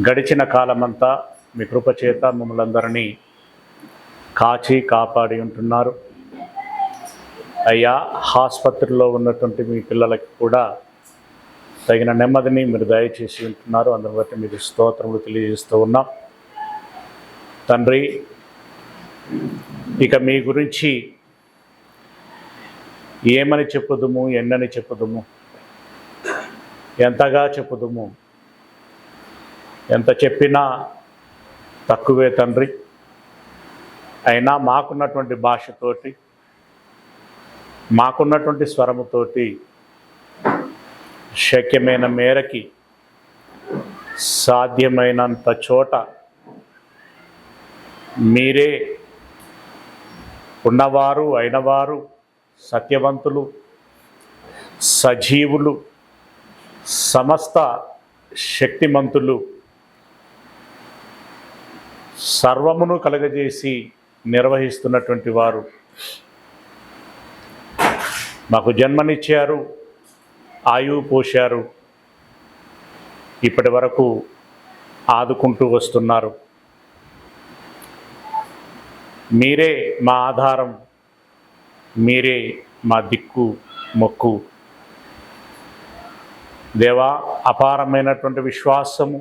గడిచిన కాలమంతా మీ కృపచేత మమ్మల్ని అందరినీ కాచి కాపాడి ఉంటున్నారు. అయ్యా, ఆసుపత్రిలో ఉన్నటువంటి మీ పిల్లలకి కూడా తగిన నెమ్మదిని మీరు దయచేసి ఉంటున్నారు. అందుని బట్టి మీకు స్తోత్రములు తెలియజేస్తూ ఉన్నాం. తండ్రి, ఇక మీ గురించి ఏమని చెప్పుదుము, ఎన్నని చెప్పుదుము, ఎంతగా చెప్పుదుము, ఎంత చెప్పినా తక్కువే తండ్రి. అయినా మాకున్నటువంటి భాషతోటి, మాకున్నటువంటి స్వరముతోటి శక్యమైన మేరకి సాధ్యమైనంత చోట మీరే ఉన్నవారు, అయినవారు, సత్యవంతులు, సజీవులు, సమస్త శక్తిమంతులు, సర్వమును కలగజేసి నిర్వహిస్తున్నటువంటి వారు మాకు జన్మనిచ్చారు, ఆయువు పోశారు, ఇప్పటి వరకు ఆదుకుంటూ వస్తున్నారు. మీరే మా ఆధారం, మీరే మా దిక్కు మొక్కు. దేవా, అపారమైనటువంటి విశ్వాసము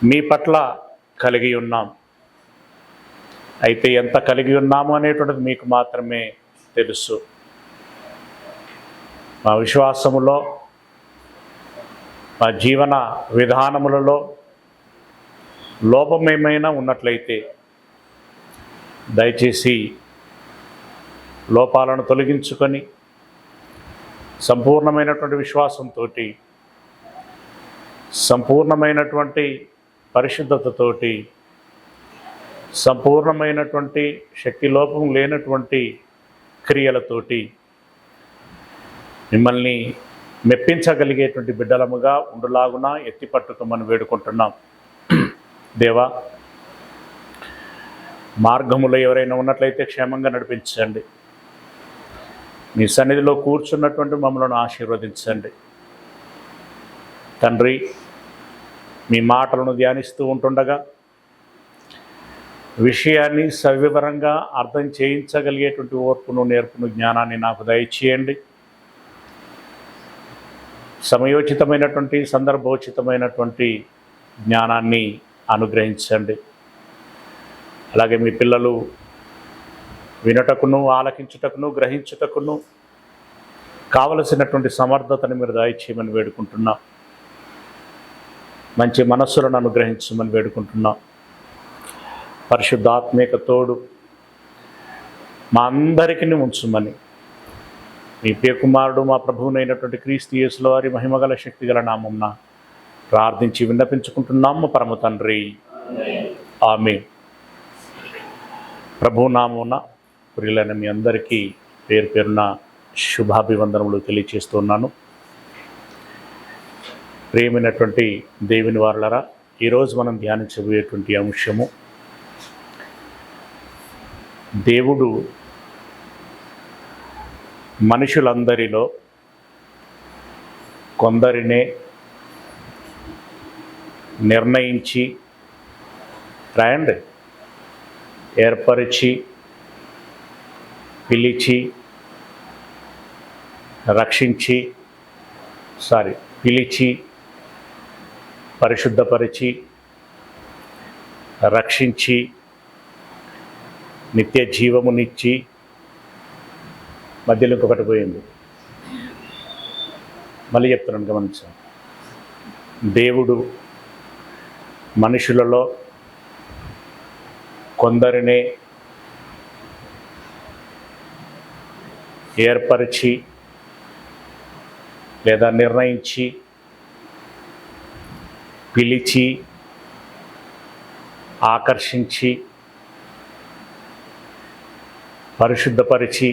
మీ పట్ల కలిగి ఉన్నాం. అయితే ఎంత కలిగి ఉన్నాము అనేటువంటిది మీకు మాత్రమే తెలుసు. మా విశ్వాసములో, మా జీవన విధానములలో లోపమేమైనా ఉన్నట్లయితే దయచేసి లోపాలను తొలగించుకొని సంపూర్ణమైనటువంటి విశ్వాసంతో, సంపూర్ణమైనటువంటి పరిశుద్ధతతోటి, సంపూర్ణమైనటువంటి శక్తి లోపం లేనటువంటి క్రియలతోటి మిమ్మల్ని మెప్పించగలిగేటువంటి బిడ్డలముగా ఉండులాగున ఎత్తి పట్టుకోమని వేడుకుంటున్నాం. దేవా, మార్గములో ఎవరైనా ఉన్నట్లయితే క్షేమంగా నడిపించండి. మీ సన్నిధిలో కూర్చున్నటువంటి మమ్మల్ని ఆశీర్వదించండి. తండ్రి, మీ మాటలను ధ్యానిస్తూ ఉంటుండగా విషయాన్ని సవివరంగా అర్థం చేయించగలిగేటువంటి ఓర్పును, నేర్పును, జ్ఞానాన్ని నాకు దయచేయండి. సమయోచితమైనటువంటి, సందర్భోచితమైనటువంటి జ్ఞానాన్ని అనుగ్రహించండి. అలాగే మీ పిల్లలు వినటకును, ఆలకించుటకును, గ్రహించుటకును కావలసినటువంటి సమర్థతను మీరు దయచేయమని వేడుకుంటున్నాం. మంచి మనస్సులను అనుగ్రహించమని వేడుకుంటున్నాం. పరిశుద్ధాత్మీక తోడు మా అందరికీ ఉంచుమని మీ ప్రియకుమారుడు, మా ప్రభువునైనటువంటి క్రీస్తు యేసుల వారి మహిమగల శక్తిగల నామమున ప్రార్థించి విన్నపించుకుంటున్నాము పరమ తండ్రి. ఆమేన్. ప్రభునామమున ప్రియులైన మీ అందరికీ పేరు పేరున శుభాభివందనములు తెలియచేస్తున్నాను. ప్రియమైనటువంటి దేవుని వారలారా, ఈరోజు మనం ధ్యానించబోయేటువంటి అంశము, దేవుడు మనుషులందరిలో కొందరినే నిర్ణయించి, ఏర్పరిచి, పిలిచి, పరిశుద్ధపరిచి, రక్షించి, నిత్య జీవమునిచ్చి, మధ్యలో ఇంకొకటి పోయింది, మళ్ళీ చెప్తున్నాను గమనించండి. దేవుడు మనుషులలో కొందరినే ఏర్పరిచి లేదా నిర్ణయించి, పిలిచి, ఆకర్షించి, పరిశుద్ధపరిచి,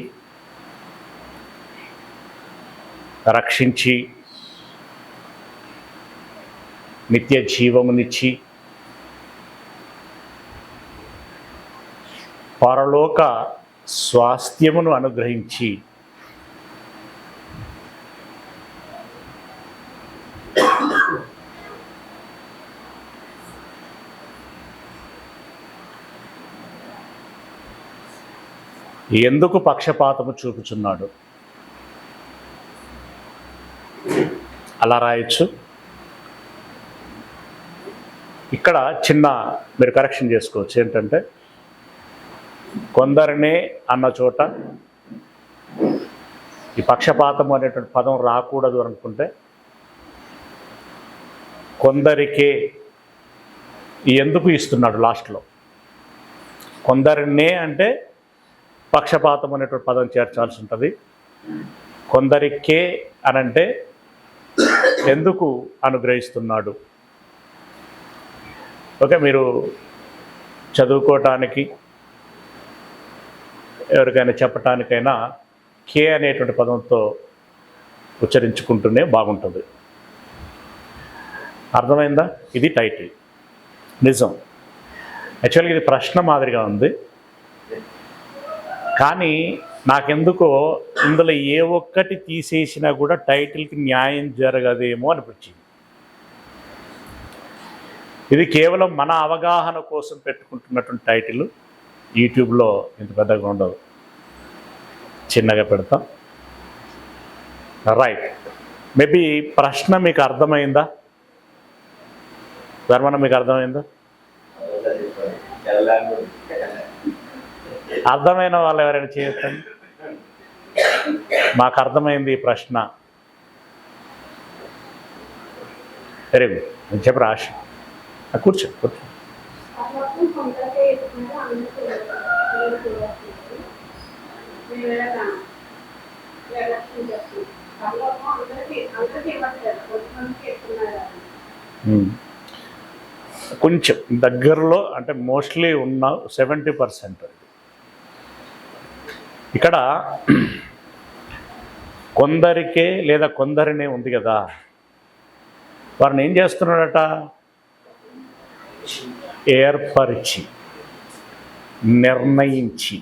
రక్షించి, నిత్య జీవమునిచ్చి, పరలోక స్వాస్థ్యమును అనుగ్రహించి, ఎందుకు పక్షపాతము చూపుచున్నాడు? అలా రాయొచ్చు. ఇక్కడ చిన్న మీరు కరెక్షన్ చేసుకోవచ్చు. ఏంటంటే కొందరినే అన్న చోట ఈ పక్షపాతము అనేటువంటి పదం రాకూడదు అనుకుంటే కొందరికే ఎందుకు ఇస్తున్నాడు లాస్ట్లో? కొందరినే అంటే పక్షపాతం అనేటువంటి పదం చేర్చాల్సి ఉంటుంది. కొందరికే అనంటే ఎందుకు అనుగ్రహిస్తున్నాడు? ఓకే, మీరు చదువుకోవటానికి ఎవరికైనా చెప్పటానికైనా కే అనేటువంటి పదంతో ఉచ్చరించుకుంటూనే బాగుంటుంది. అర్థమైందా? ఇది టైటిల్. నిజం, యాక్చువల్గా ఇది ప్రశ్న మాదిరిగా ఉంది, కానీ నాకెందుకో ఇందులో ఏ ఒక్కటి తీసేసినా కూడా టైటిల్కి న్యాయం జరగదేమో అనిపించింది. ఇది కేవలం మన అవగాహన కోసం పెట్టుకుంటున్నటువంటి టైటిల్. యూట్యూబ్లో ఇంత పెద్దగా ఉండదు, చిన్నగా పెడతాం. రైట్, మేబీ ప్రశ్న మీకు అర్థమైందా? ధర్మన మీకు అర్థమైందా? అర్థమైన వాళ్ళు ఎవరైనా చేయొచ్చండి? మాకు అర్థమైంది ఈ ప్రశ్న. వెరీ గుడ్, చెప్పు రాశి. కూర్చో కూర్చో. కొంచెం దగ్గరలో అంటే మోస్ట్లీ ఉన్న 70%. ఇక్కడ కొందరికే లేదా కొందరినే ఉంది కదా, వారిని ఏం చేస్తున్నాడట? ఏర్పరిచి, నిర్ణయించి,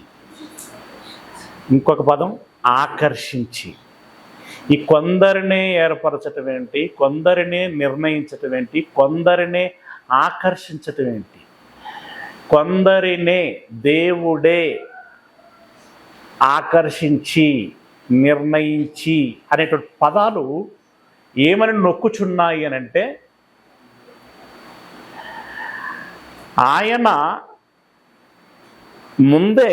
ఇంకొక పదం ఆకర్షించి. ఈ కొందరినే ఏర్పరచటం ఏంటి? కొందరినే నిర్ణయించటం ఏంటి? కొందరినే ఆకర్షించటం ఏంటి? కొందరినే దేవుడే ఆకర్షించి, నిర్ణయించి అనేటువంటి పదాలు ఏమని నొక్కుచున్నాయి అని అంటే, ఆయన ముందే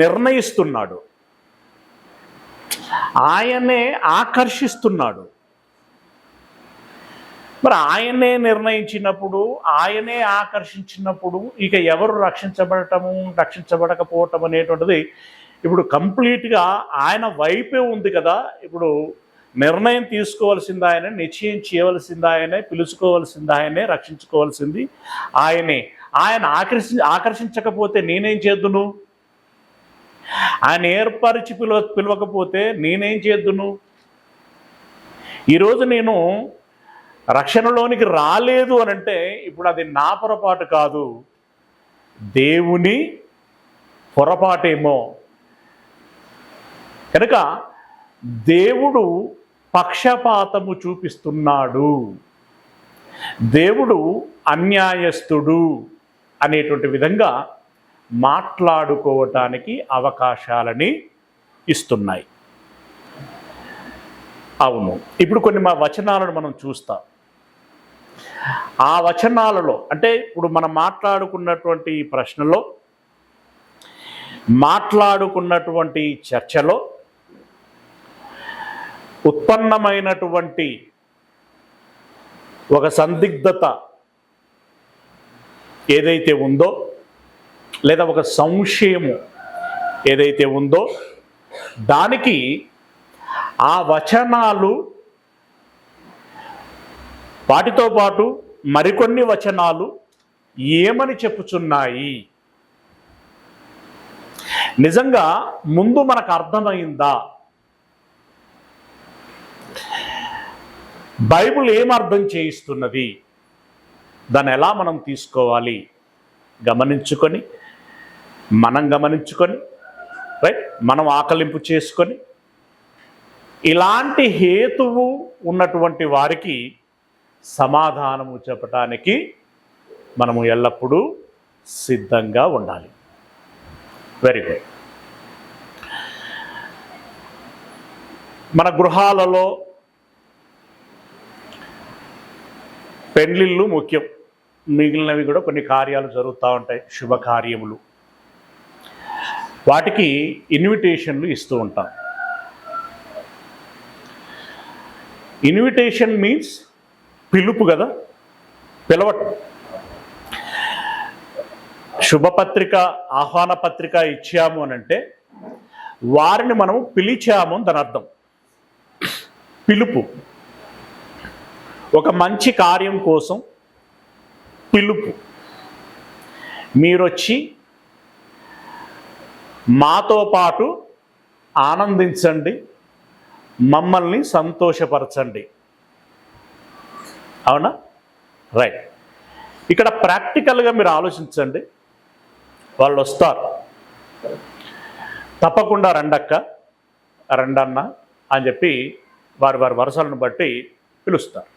నిర్ణయిస్తున్నాడు, ఆయనే ఆకర్షిస్తున్నాడు. మరి ఆయనే నిర్ణయించినప్పుడు, ఆయనే ఆకర్షించినప్పుడు ఇక ఎవరు రక్షించబడకపోవటం అనేటువంటిది ఇప్పుడు కంప్లీట్గా ఆయన వైపే ఉంది కదా. ఇప్పుడు నిర్ణయం తీసుకోవాల్సింది ఆయనే, నిశ్చయం చేయవలసింది ఆయనే, పిలుచుకోవాల్సింది ఆయనే, రక్షించుకోవాల్సింది ఆయనే. ఆయన ఆకర్షించకపోతే నేనేం చేద్దును? ఆయన ఏర్పరిచి పిలవకపోతే నేనేం చేద్దును? ఈరోజు నేను రక్షణలోనికి రాలేదు అనంటే ఇప్పుడు అది నా పొరపాటు కాదు, దేవుని పొరపాటేమో. కనుక దేవుడు పక్షపాతము చూపిస్తున్నాడు, దేవుడు అన్యాయస్తుడు అనేటువంటి విధంగా మాట్లాడుకోవటానికి అవకాశాలని ఇస్తున్నాయి. అవును, ఇప్పుడు కొన్ని మా వచనాలను మనం చూస్తాం. ఆ వచనాలలో అంటే ఇప్పుడు మనం మాట్లాడుకున్నటువంటి ప్రశ్నలో, మాట్లాడుకున్నటువంటి చర్చలో ఉత్పన్నమైనటువంటి ఒక సందిగ్ధత ఏదైతే ఉందో, లేదా ఒక సంశయము ఏదైతే ఉందో, దానికి ఆ వచనాలు వాటితో పాటు మరికొన్ని వచనాలు ఏమని చెప్పుచున్నాయి? నిజంగా ముందు మనకు అర్థమైందా? బైబిల్ ఏం అర్థం చేయిస్తున్నది? దాన్ని ఎలా మనం తీసుకోవాలి? మనం గమనించుకొని రైట్, మనం ఆకలింపు చేసుకొని, ఇలాంటి హేతువు ఉన్నటువంటి వారికి సమాధానము చెప్పటానికి మనము ఎల్లప్పుడూ సిద్ధంగా ఉండాలి. Very good. మన గృహాలలో పెళ్ళిళ్ళు ముఖ్యం, మిగిలినవి కూడా కొన్ని కార్యాలు జరుగుతూ ఉంటాయి, శుభకార్యములు. వాటికి ఇన్విటేషన్లు ఇస్తూ ఉంటాం. ఇన్విటేషన్ మీన్స్ పిలుపు కదా, పిలవటం. శుభపత్రిక, ఆహ్వాన పత్రిక ఇచ్చాము అని అంటే వారిని మనము పిలిచాము అని దాని అర్థం. పిలుపు, ఒక మంచి కార్యం కోసం పిలుపు. మీరొచ్చి మాతో పాటు ఆనందించండి, మమ్మల్ని సంతోషపరచండి. అవునా? రైట్. ఇక్కడ ప్రాక్టికల్గా మీరు ఆలోచించండి. వాళ్ళు వస్తారు, తప్పకుండా రండక్క, రండన్న అని చెప్పి వారి వారి వరుసలను బట్టి పిలుస్తారు.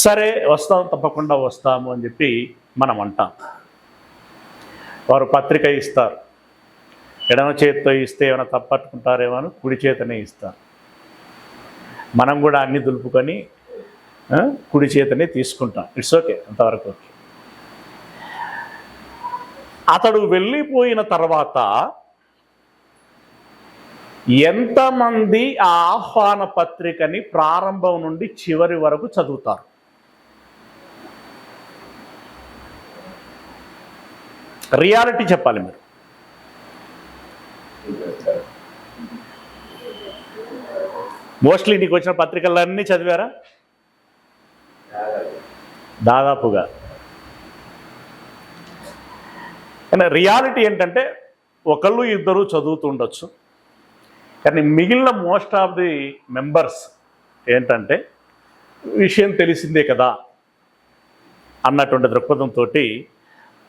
సరే వస్తాం, తప్పకుండా వస్తాము అని చెప్పి మనం అంటాం. వారు పత్రిక ఇస్తారు. ఎడమ చేతితో ఇస్తే ఏమైనా తప్పట్టుకుంటారేమో అని కుడి చేతనే ఇస్తారు. మనం కూడా అన్ని దులుపుకొని కుడి చేతనే తీసుకుంటాం. ఇట్స్ ఓకే, అంతవరకు ఓకే. అతడు వెళ్ళిపోయిన తర్వాత ఎంతమంది ఆ ఆహ్వాన పత్రికని ప్రారంభం నుండి చివరి వరకు చదువుతారు? రియాలిటీ చెప్పాలి మీరు. మోస్ట్లీ నీకు వచ్చిన పత్రికలన్నీ చదివారా? దాదాపుగా. కానీ రియాలిటీ ఏంటంటే ఒకళ్ళు ఇద్దరు చదువుతుండొచ్చు, కానీ మిగిలిన మోస్ట్ ఆఫ్ ది మెంబర్స్ ఏంటంటే విషయం తెలిసిందే కదా అన్నటువంటి దృక్పథంతో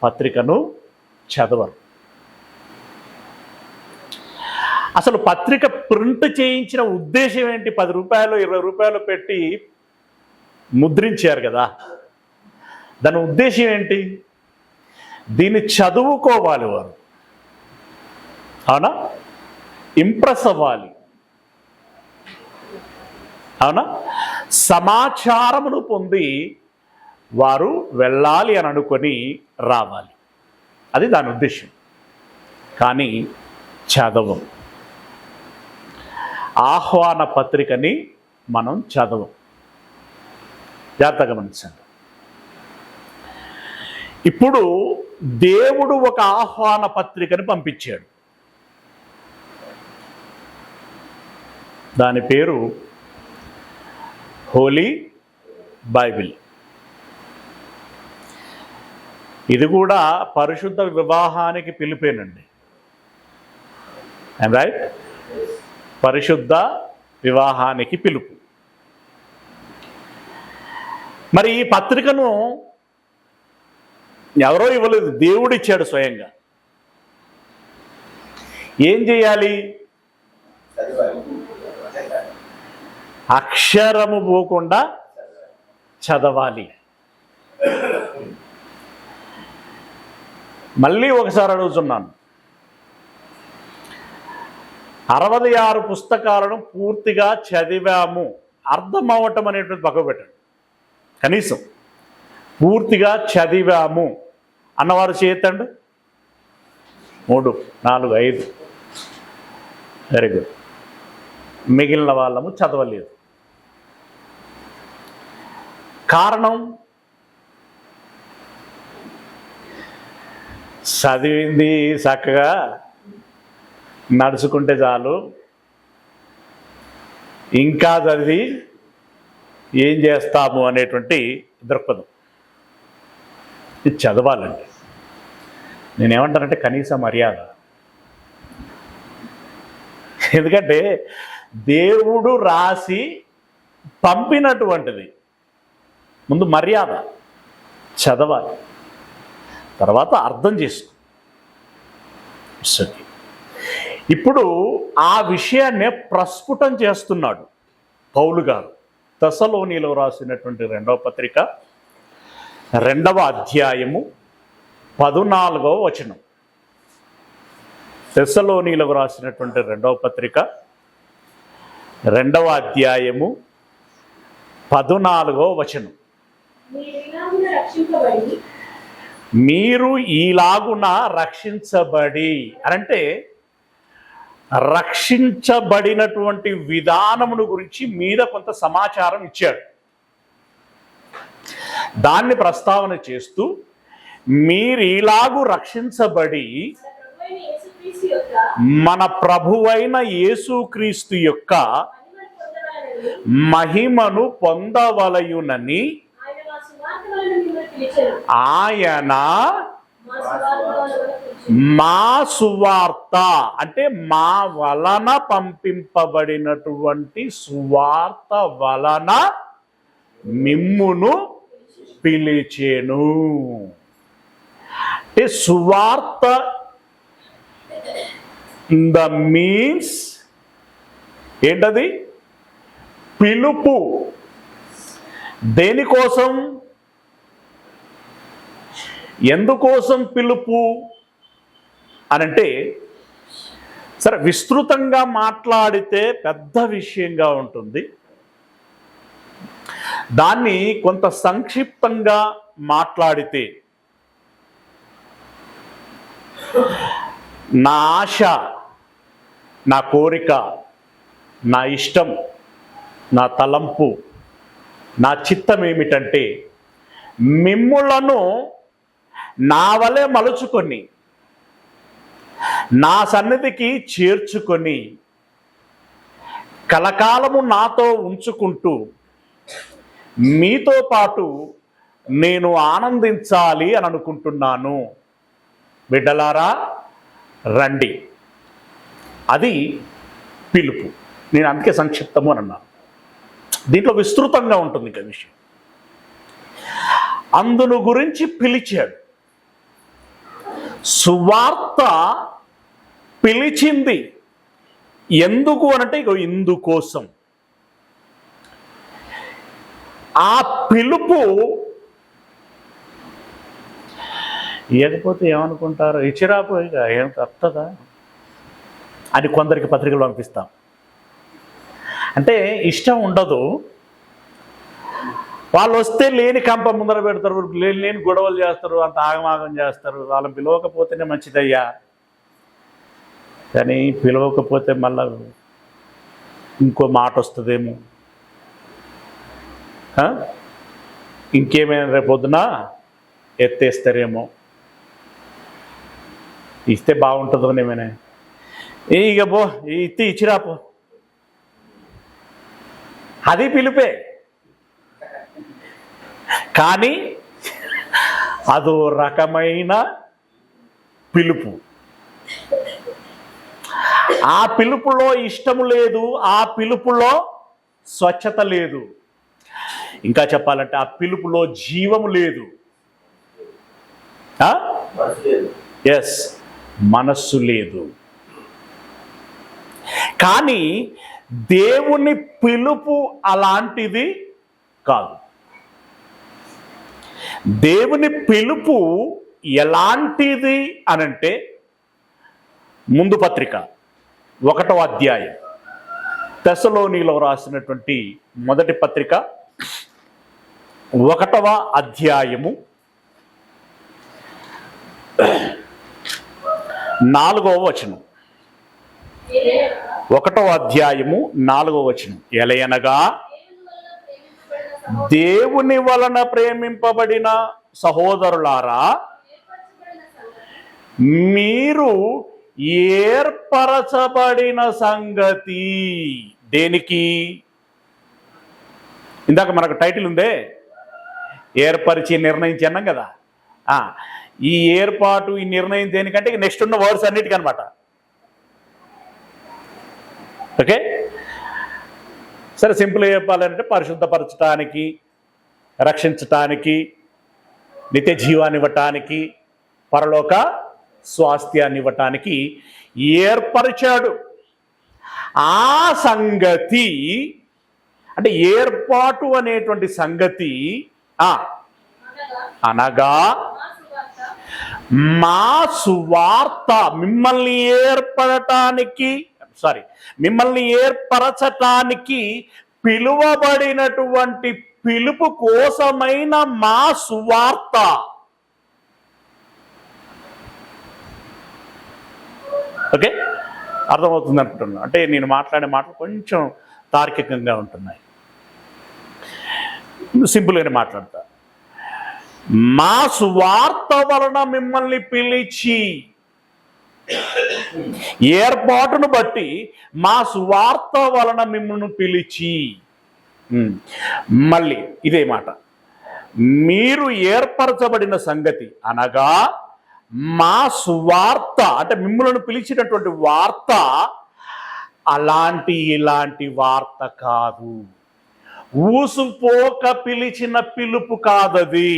పత్రికను చదవరు. అసలు పత్రిక ప్రింట్ చేయించిన ఉద్దేశం ఏంటి? 10 రూపాయలు 20 రూపాయలు పెట్టి ముద్రించారు కదా, దాని ఉద్దేశం ఏంటి? దీన్ని చదువుకోవాలి వారు, అవునా? ఇంప్రెస్ అవ్వాలి, అవునా? సమాచారమును పొంది వారు వెళ్ళాలి అని అనుకొని రావాలి. అది దాని ఉద్దేశం. కానీ చదవం. ఆహ్వాన పత్రికని మనం చదవం. జాగ్రత్తగా గమనించండి. ఇప్పుడు దేవుడు ఒక ఆహ్వాన పత్రికని పంపించాడు. దాని పేరు హోలీ బైబిల్. ఇది కూడా పరిశుద్ధ వివాహానికి పిలిపేనండి. I'm right? పరిశుద్ధ వివాహానికి పిలుపు. మరి ఈ పత్రికను ఎవరో ఇవ్వలేదు, దేవుడిచ్చాడు స్వయంగా. ఏం చేయాలి? అక్షరము పోకుండా చదవాలి. మళ్ళీ ఒకసారి అడుగుతున్నాను, 66 పుస్తకాలను పూర్తిగా చదివాము, అర్థం అవ్వటం అనేటువంటి పక్కకు పెట్టండి. కనీసం పూర్తిగా చదివాము అన్నవారు చేతండి. 3, 4, 5. Very good. మిగిలిన వాళ్ళము చదవలేదు. కారణం, చదివింది చక్కగా నడుచుకుంటే చాలు, ఇంకా చదివి ఏం చేస్తాము అనేటువంటి దృక్పథం. ఇది చదవాలండి. నేనేమంటానంటే కనీస మర్యాద. ఎందుకంటే దేవుడు రాసి పంపినటువంటిది. ముందు మర్యాద, చదవాలి, తర్వాత అర్థం చేసుకో. ఇప్పుడు ఆ విషయాన్నే ప్రస్ఫుటం చేస్తున్నాడు పౌలు గారు. తెస్సలోనీలో రాసినటువంటి 2వ పత్రిక 2వ అధ్యాయము 14వ వచనం. తెస్సలోనీలకు రాసినటువంటి 2వ పత్రిక 2వ అధ్యాయము 14వ వచనం. మీరు ఈలాగున రక్షించబడి అంటే రక్షించబడినటువంటి విధానమును గురించి మీద కొంత సమాచారం ఇచ్చాడు. దాన్ని ప్రస్తావన చేస్తూ మీరు ఈలాగు రక్షించబడి మన ప్రభువైన యేసుక్రీస్తు యొక్క మహిమను పొందవలయునని ఆయన మా సువార్త అంటే మా వలన పంపింపబడినటువంటి సువార్త వలన మిమ్మును పిలిచెను. అంటే సువార్త ద మీన్స్ ఏంటది? పిలుపు. దేనికోసం? ఎందుకోసం పిలుపు అనంటే, సరే విస్తృతంగా మాట్లాడితే పెద్ద విషయంగా ఉంటుంది. దాన్ని కొంత సంక్షిప్తంగా మాట్లాడితే నా ఆశ, నా కోరిక, నా ఇష్టం, నా తలంపు, నా చిత్తం ఏమిటంటే మిమ్ములను నా వలె మలుచుకొని నా సన్నిధికి చేర్చుకొని కలకాలము నాతో ఉంచుకుంటూ మీతో పాటు నేను ఆనందించాలి అని అనుకుంటున్నాను. బిడ్డలారా రండి. అది పిలుపు. నేను అందుకే సంక్షిప్తము అని అన్నాను. దీంట్లో విస్తృతంగా ఉంటుంది ఇంకా విషయం. అందును గురించి పిలిచాడు. సువార్త పిలిచింది. ఎందుకు అనంటే ఇగో ఇందుకోసం. ఆ పిలుపు ఇవ్వకపోతే ఏమనుకుంటారు? ఇచ్చిరాపోయిగా ఏం తప్పదా అని కొందరికి పత్రికలు పంపిస్తాం. అంటే ఇష్టం ఉండదు. వాళ్ళు వస్తే లేని కంప ముందర పెడతారు, లేని గొడవలు చేస్తారు, అంత ఆగమాగం చేస్తారు. వాళ్ళని పిలవకపోతేనే మంచిదయ్యా, కానీ పిలవకపోతే మళ్ళా ఇంకో మాట వస్తుందేమో, ఇంకేమైనా రేపొద్దున ఎత్తేస్తారేమో, ఇస్తే బాగుంటుందో ఏమైనా, ఇక పో ఇచ్చిరాపో, అది పిలిపే. కానీ అదో రకమైన పిలుపు. ఆ పిలుపులో ఇష్టము లేదు, ఆ పిలుపులో స్వచ్ఛత లేదు, ఇంకా చెప్పాలంటే ఆ పిలుపులో జీవము లేదు. ఎస్, మనస్సు లేదు. కానీ దేవుని పిలుపు అలాంటిది కాదు. దేవుని పిలుపు ఎలాంటిది అనంటే, ముందు పత్రిక 1వ అధ్యాయం, తెస్సలోనిలో రాసినటువంటి మొదటి పత్రిక 1వ అధ్యాయము 4వ వచనం. 1వ అధ్యాయము 4వ వచనం. ఎలయనగా దేవుని వలన ప్రేమింపబడిన సహోదరులారా, మీరు ఏర్పరచబడిన సంగతి. దేనికి? ఇందాక మనకు టైటిల్ ఉందే, ఏర్పరిచి నిర్ణయించి అన్నాం కదా. ఈ ఏర్పాటు, ఈ నిర్ణయం దేనికంటే నెక్స్ట్ ఉన్న వర్డ్స్ అన్నిటికీ అనమాట. ఓకే, సరే సింపుల్గా చెప్పాలంటే పరిశుద్ధపరచడానికి, రక్షించటానికి, నిత్య జీవాన్ని ఇవ్వటానికి, పరలోక స్వాస్థ్యాన్ని ఇవ్వటానికి ఏర్పరిచాడు. ఆ సంగతి అంటే ఏర్పాటు అనేటువంటి సంగతి అనగా మా సువార్త, మిమ్మల్ని ఏర్పడటానికి మిమ్మల్ని ఏర్పరచటానికి పిలువబడినటువంటి పిలుపు కోసమైన మా సువార్త. ఓకే, అర్థమవుతుంది అనుకుంటున్నాను. అంటే నేను మాట్లాడే మాటలు కొంచెం తార్కికంగా ఉంటున్నాయి, సింపుల్గానే మాట్లాడతా. మా సువార్త వలన మిమ్మల్ని పిలిచి, ఏర్పాటును బట్టి మా సువార్త వలన మిమ్మల్ని పిలిచి, మళ్ళీ ఇదే మాట, మీరు ఏర్పరచబడిన సంగతి అనగా మా సువార్త, అంటే మిమ్మల్ని పిలిచినటువంటి వార్త ఇలాంటి వార్త కాదు. ఊసుపోక పిలిచిన పిలుపు కాదది.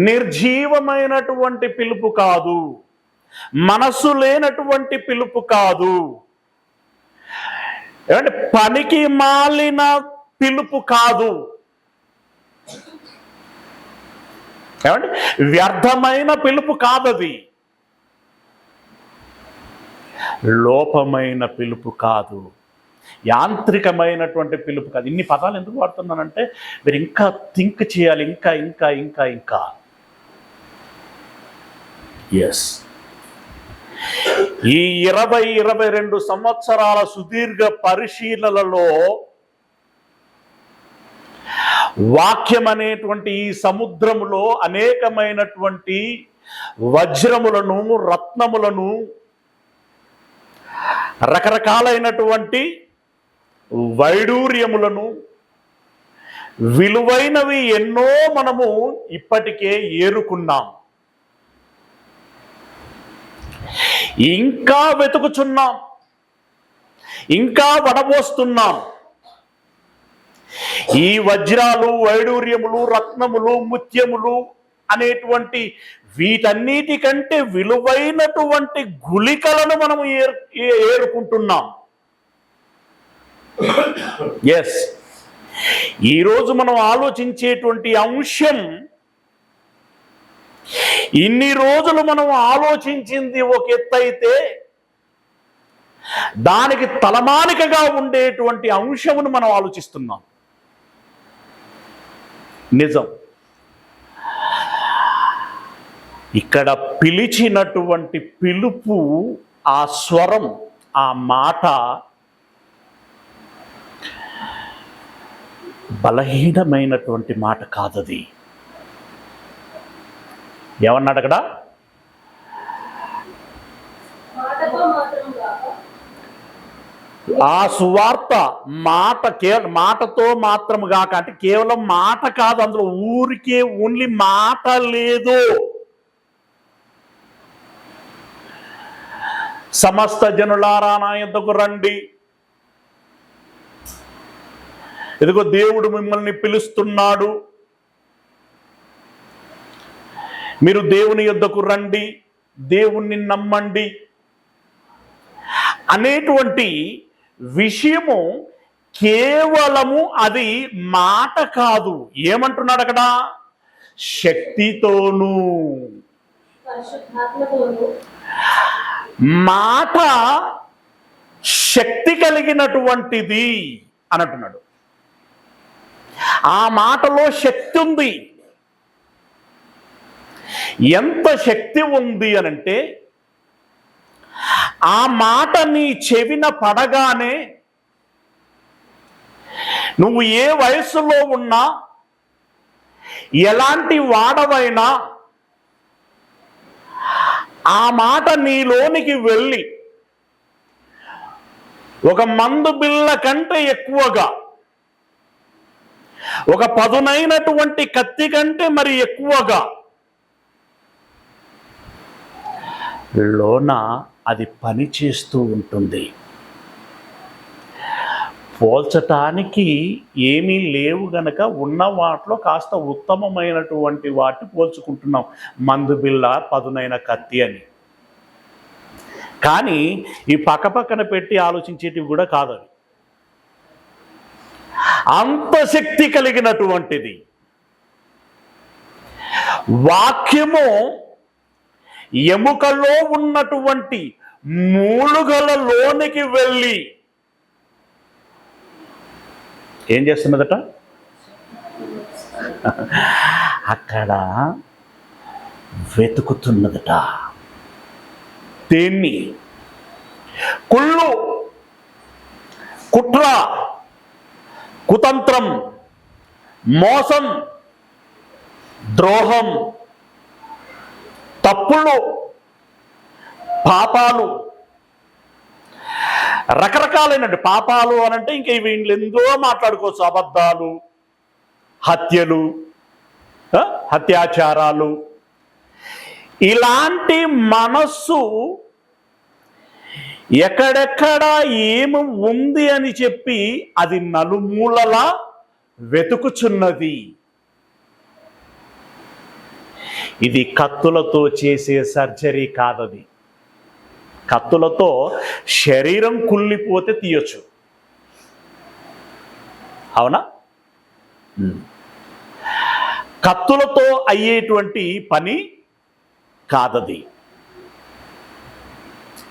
నిర్జీవమైనటువంటి పిలుపు కాదు. మనసు లేనటువంటి పిలుపు కాదు. ఏమంటే పనికి మాలిన పిలుపు కాదు. ఏమంటే వ్యర్థమైన పిలుపు కాదది. లోపమైన పిలుపు కాదు. యాంత్రికమైనటువంటి పిలుపు కాదు. ఇన్ని పదాలు ఎందుకు వాడుతున్నానంటే మీరు ఇంకా థింక్ చేయాలి, ఇంకా ఇంకా ఇంకా ఇంకా. ఎస్, ఈ 22 సంవత్సరాల సుదీర్ఘ పరిశీలనలో వాక్యం అనేటువంటి ఈ సముద్రములో అనేకమైనటువంటి వజ్రములను, రత్నములను, రకరకాలైనటువంటి వైడూర్యములను, విలువైనవి ఎన్నో మనము ఇప్పటికే ఏరుకున్నాం. ఇంకా వెతుకుచున్నాం, ఇంకా వడబోస్తున్నాం. ఈ వజ్రాలు, వైడూర్యములు, రత్నములు, ముత్యములు అనేటువంటి వీటన్నిటికంటే విలువైనటువంటి గుళికలను మనము ఏరుకుంటున్నాం. ఎస్, ఈరోజు మనం ఆలోచించేటువంటి అంశం, ఇన్ని రోజులు మనం ఆలోచించింది ఒక ఎత్తైతే దానికి తలమానికగా ఉండేటువంటి అంశమును మనం ఆలోచిస్తున్నాం. నిజం, ఇక్కడ పిలిచినటువంటి పిలుపు, ఆ స్వరం, ఆ మాట బలహీనమైనటువంటి మాట కాదది. ఏమన్నాడు అక్కడ? ఆ సువార్త మాటతో మాత్రము గాక, అంటే కేవలం మాట కాదు, అందులో ఊరికే ఓన్లీ మాట లేదు. సమస్త జనులారా నా యొద్దకు రండి, ఇదిగో దేవుడు మిమ్మల్ని పిలుస్తున్నాడు, మీరు దేవుని యొద్దకు రండి, దేవుణ్ణి నమ్మండి అనేటువంటి విషయము కేవలము అది మాట కాదు. ఏమంటున్నాడు అక్కడ? శక్తితోనూ. మాట శక్తి కలిగినటువంటిది అని అంటున్నాడు. ఆ మాటలో శక్తి ఉంది. ఎంత శక్తి ఉంది అనంటే, ఆ మాట నీ చెవిన పడగానే నువ్వు ఏ వయస్సులో ఉన్నా, ఎలాంటి వాడవైనా, ఆ మాట నీలోనికి వెళ్ళి ఒక మందు బిళ్ళ కంటే ఎక్కువగా, ఒక పదునైనటువంటి కత్తి కంటే మరి ఎక్కువగా లోన అది పని చేస్తూ ఉంటుంది. పోల్చటానికి ఏమీ లేవు గనక ఉన్న వాటిలో కాస్త ఉత్తమమైనటువంటి వాటిని పోల్చుకుంటున్నాం, మందు బిళ్ళ, పదునైన కత్తి అని. కానీ ఈ పక్కపక్కన పెట్టి ఆలోచించేటివి కూడా కాదు. అవి అంత శక్తి కలిగినటువంటిది వాక్యము. ఎముకలో ఉన్నటువంటి మూలుగలలోనికి వెళ్ళి ఏం చేస్తున్నదట? అక్కడ వెతుకుతున్నదట. దేన్ని? కుళ్ళు, కుట్ర, కుతంత్రం, మోసం, ద్రోహం, తప్పులు, పాపాలు, రకరకాలైన పాపాలు అనంటే ఇంకా వీళ్ళు ఎంతో మాట్లాడుకోవచ్చు. అబద్ధాలు, హత్యలు, అత్యాచారాలు, ఇలాంటి మనస్సు ఎక్కడెక్కడ ఏమి ఉంది అని చెప్పి అది నలుమూలలా వెతుకుచున్నది. ఇది కత్తులతో చేసే సర్జరీ కాదది. కత్తులతో శరీరం కుళ్ళిపోతే తీయొచ్చు, అవునా? కత్తులతో అయ్యేటువంటి పని కాదది.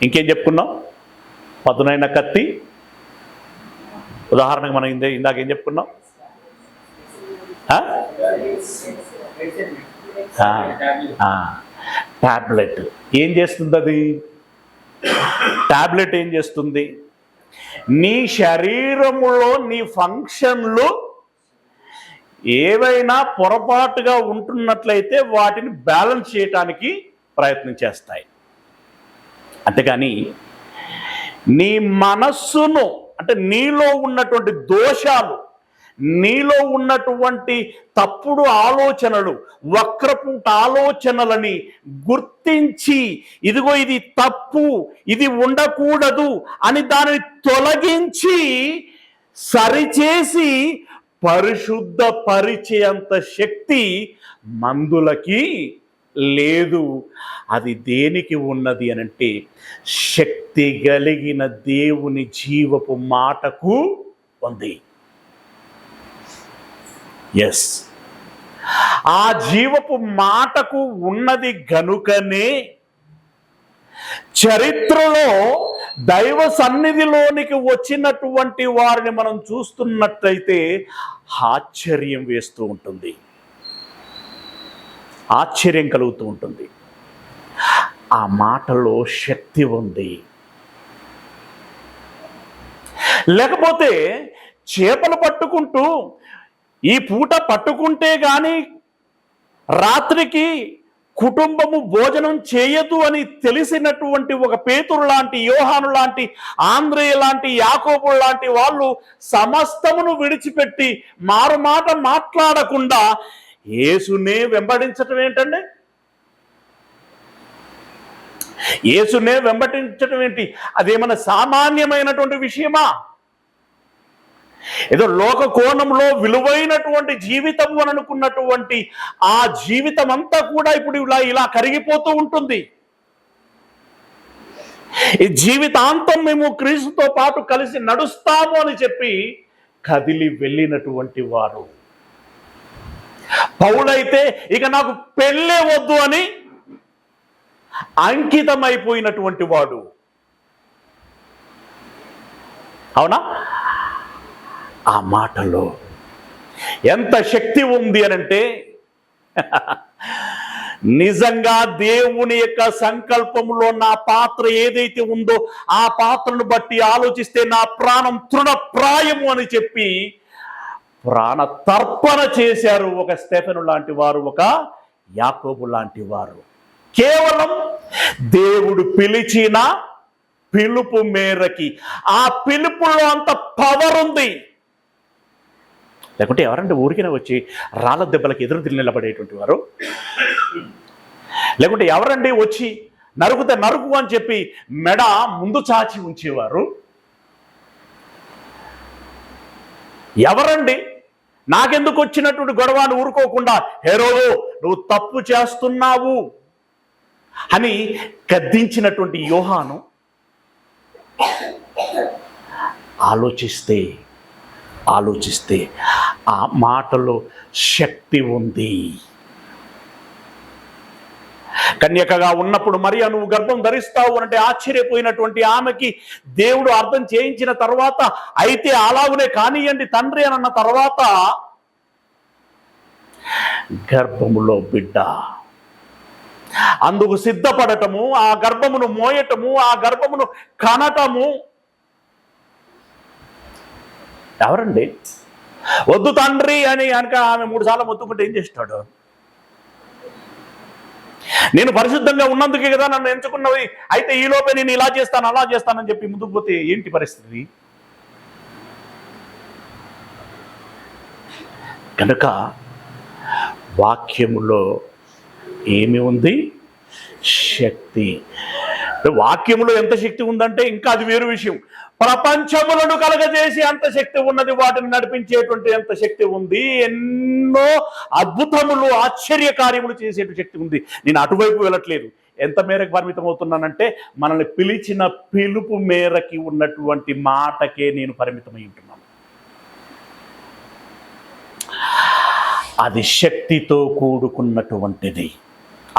ఇంకేం చెప్పుకున్నాం? పదునైన కత్తి. ఉదాహరణకు మనం ఇందాక ఏం చెప్పుకున్నాం? టాబ్లెట్ ఏం చేస్తుంది? అది టాబ్లెట్ ఏం చేస్తుంది? నీ శరీరములో నీ ఫంక్షన్లు ఏవైనా పొరపాటుగా ఉంటున్నట్లయితే వాటిని బ్యాలెన్స్ చేయటానికి ప్రయత్నం చేస్తాయి. అంతేగాని నీ మనస్సును, అంటే నీలో ఉన్నటువంటి దోషాలు, నీలో ఉన్నటువంటి తప్పుడు ఆలోచనలు, వక్రపు ఆలోచనలని గుర్తించి ఇదిగో ఇది తప్పు, ఇది ఉండకూడదు అని దానిని తొలగించి సరిచేసి పరిశుద్ధపరిచేంత శక్తి మందులకి లేదు. అది దేనికి ఉన్నది అనంటే శక్తి కలిగిన దేవుని జీవపు మాటకు ఉంది. ఎస్, ఆ జీవపు మాటకు ఉన్నది గనుకనే చరిత్రలో దైవ సన్నిధిలోనికి వచ్చినటువంటి వారిని మనం చూస్తున్నట్లయితే ఆశ్చర్యం వేస్తూ ఉంటుంది, ఆశ్చర్యం కలుగుతూ ఉంటుంది. ఆ మాటలో శక్తి ఉంది. లేకపోతే చేపలు పట్టుకుంటూ ఈ పూట పట్టుకుంటే గాని రాత్రికి కుటుంబము భోజనం చేయదు అని తెలిసినటువంటి ఒక పేతురు లాంటి, యోహాను లాంటి, ఆంద్రేయ లాంటి, యాకోబు లాంటి వాళ్ళు సమస్తమును విడిచిపెట్టి మారుమాట మాట్లాడకుండా యేసునే వెంబడించటం ఏంటండి? యేసునే వెంబడించటం ఏంటి? అదేమన్నా సామాన్యమైనటువంటి విషయమా? ఏదో లోక కోణంలో విలువైనటువంటి జీవితం అని అనుకున్నటువంటి ఆ జీవితం అంతా కూడా ఇప్పుడు ఇలా కరిగిపోతూ ఉంటుంది. ఈ జీవితాంతం మేము క్రీస్తుతో పాటు కలిసి నడుస్తాము అని చెప్పి కదిలి వెళ్ళినటువంటి వారు. పౌలైతే ఇక నాకు పెళ్ళే వద్దు అని అంకితమైపోయినటువంటి వాడు, అవునా? ఆ మాటలో ఎంత శక్తి ఉంది అనంటే నిజంగా దేవుని యొక్క సంకల్పంలో నా పాత్ర ఏదైతే ఉందో ఆ పాత్రను బట్టి ఆలోచిస్తే నా ప్రాణం తృణప్రాయము అని చెప్పి ప్రాణ తర్పణ చేశారు ఒక స్టెఫెను లాంటి వారు, ఒక యాకోబు లాంటి వారు. కేవలం దేవుడు పిలిచిన పిలుపు మేరకి. ఆ పిలుపులో అంత పవర్ ఉంది. లేకుంటే ఎవరంటే ఊరికినే వచ్చి రాళ్ళ దెబ్బలకి ఎదురు నిలబడేటువంటి వారు? లేకుంటే ఎవరండి వచ్చి నరుకుతే నరుకు అని చెప్పి మెడ ముందు చాచి ఉంచేవారు? ఎవరండి? నాకెందుకు వచ్చినటువంటి గొడవను ఊరుకోకుండా హేరోదు నువ్వు తప్పు చేస్తున్నావు అని గద్దించినటువంటి యోహాను ఆలోచిస్తే ఆ మాటలో శక్తి ఉంది. కన్యకగా ఉన్నప్పుడు మరియా నువ్వు గర్భం ధరిస్తావు అంటే ఆశ్చర్యపోయినటువంటి ఆమెకి దేవుడు అర్థం చేయించిన తర్వాత, అయితే అలాగునే కానియండి తండ్రి అని అన్న తర్వాత గర్భములో బిడ్డ, అందుకు సిద్ధపడటము, ఆ గర్భమును మోయటము, ఆ గర్భమును కనటము. ఎవరండి? వద్దు తండ్రి అని కనుక ఆమె 3 సార్లు మొత్తుకుంటే ఏం చేస్తాడు? నేను పరిశుద్ధంగా ఉన్నందుకే కదా నన్ను ఎంచుకున్నది, అయితే ఈలోపే నేను ఇలా చేస్తాను అలా చేస్తానని చెప్పి ముందుకు పోతే ఏంటి పరిస్థితి? కనుక వాక్యములో ఏమి ఉంది? శక్తి. వాక్యములో ఎంత శక్తి ఉందంటే ఇంకా అది వేరు విషయం. ప్రపంచములను కలగజేసి అంత శక్తి ఉన్నది, వాటిని నడిపించేటువంటి ఎంత శక్తి ఉంది, ఎన్నో అద్భుతములు ఆశ్చర్యకార్యములు చేసేటువంటి శక్తి ఉంది. నేను అటువైపు వెళ్ళట్లేదు. ఎంత మేరకు పరిమితం అవుతున్నానంటే మనల్ని పిలిచిన పిలుపు మేరకి ఉన్నటువంటి మాటకే నేను పరిమితమై ఉంటున్నాను. అది శక్తితో కూడుకున్నటువంటిది.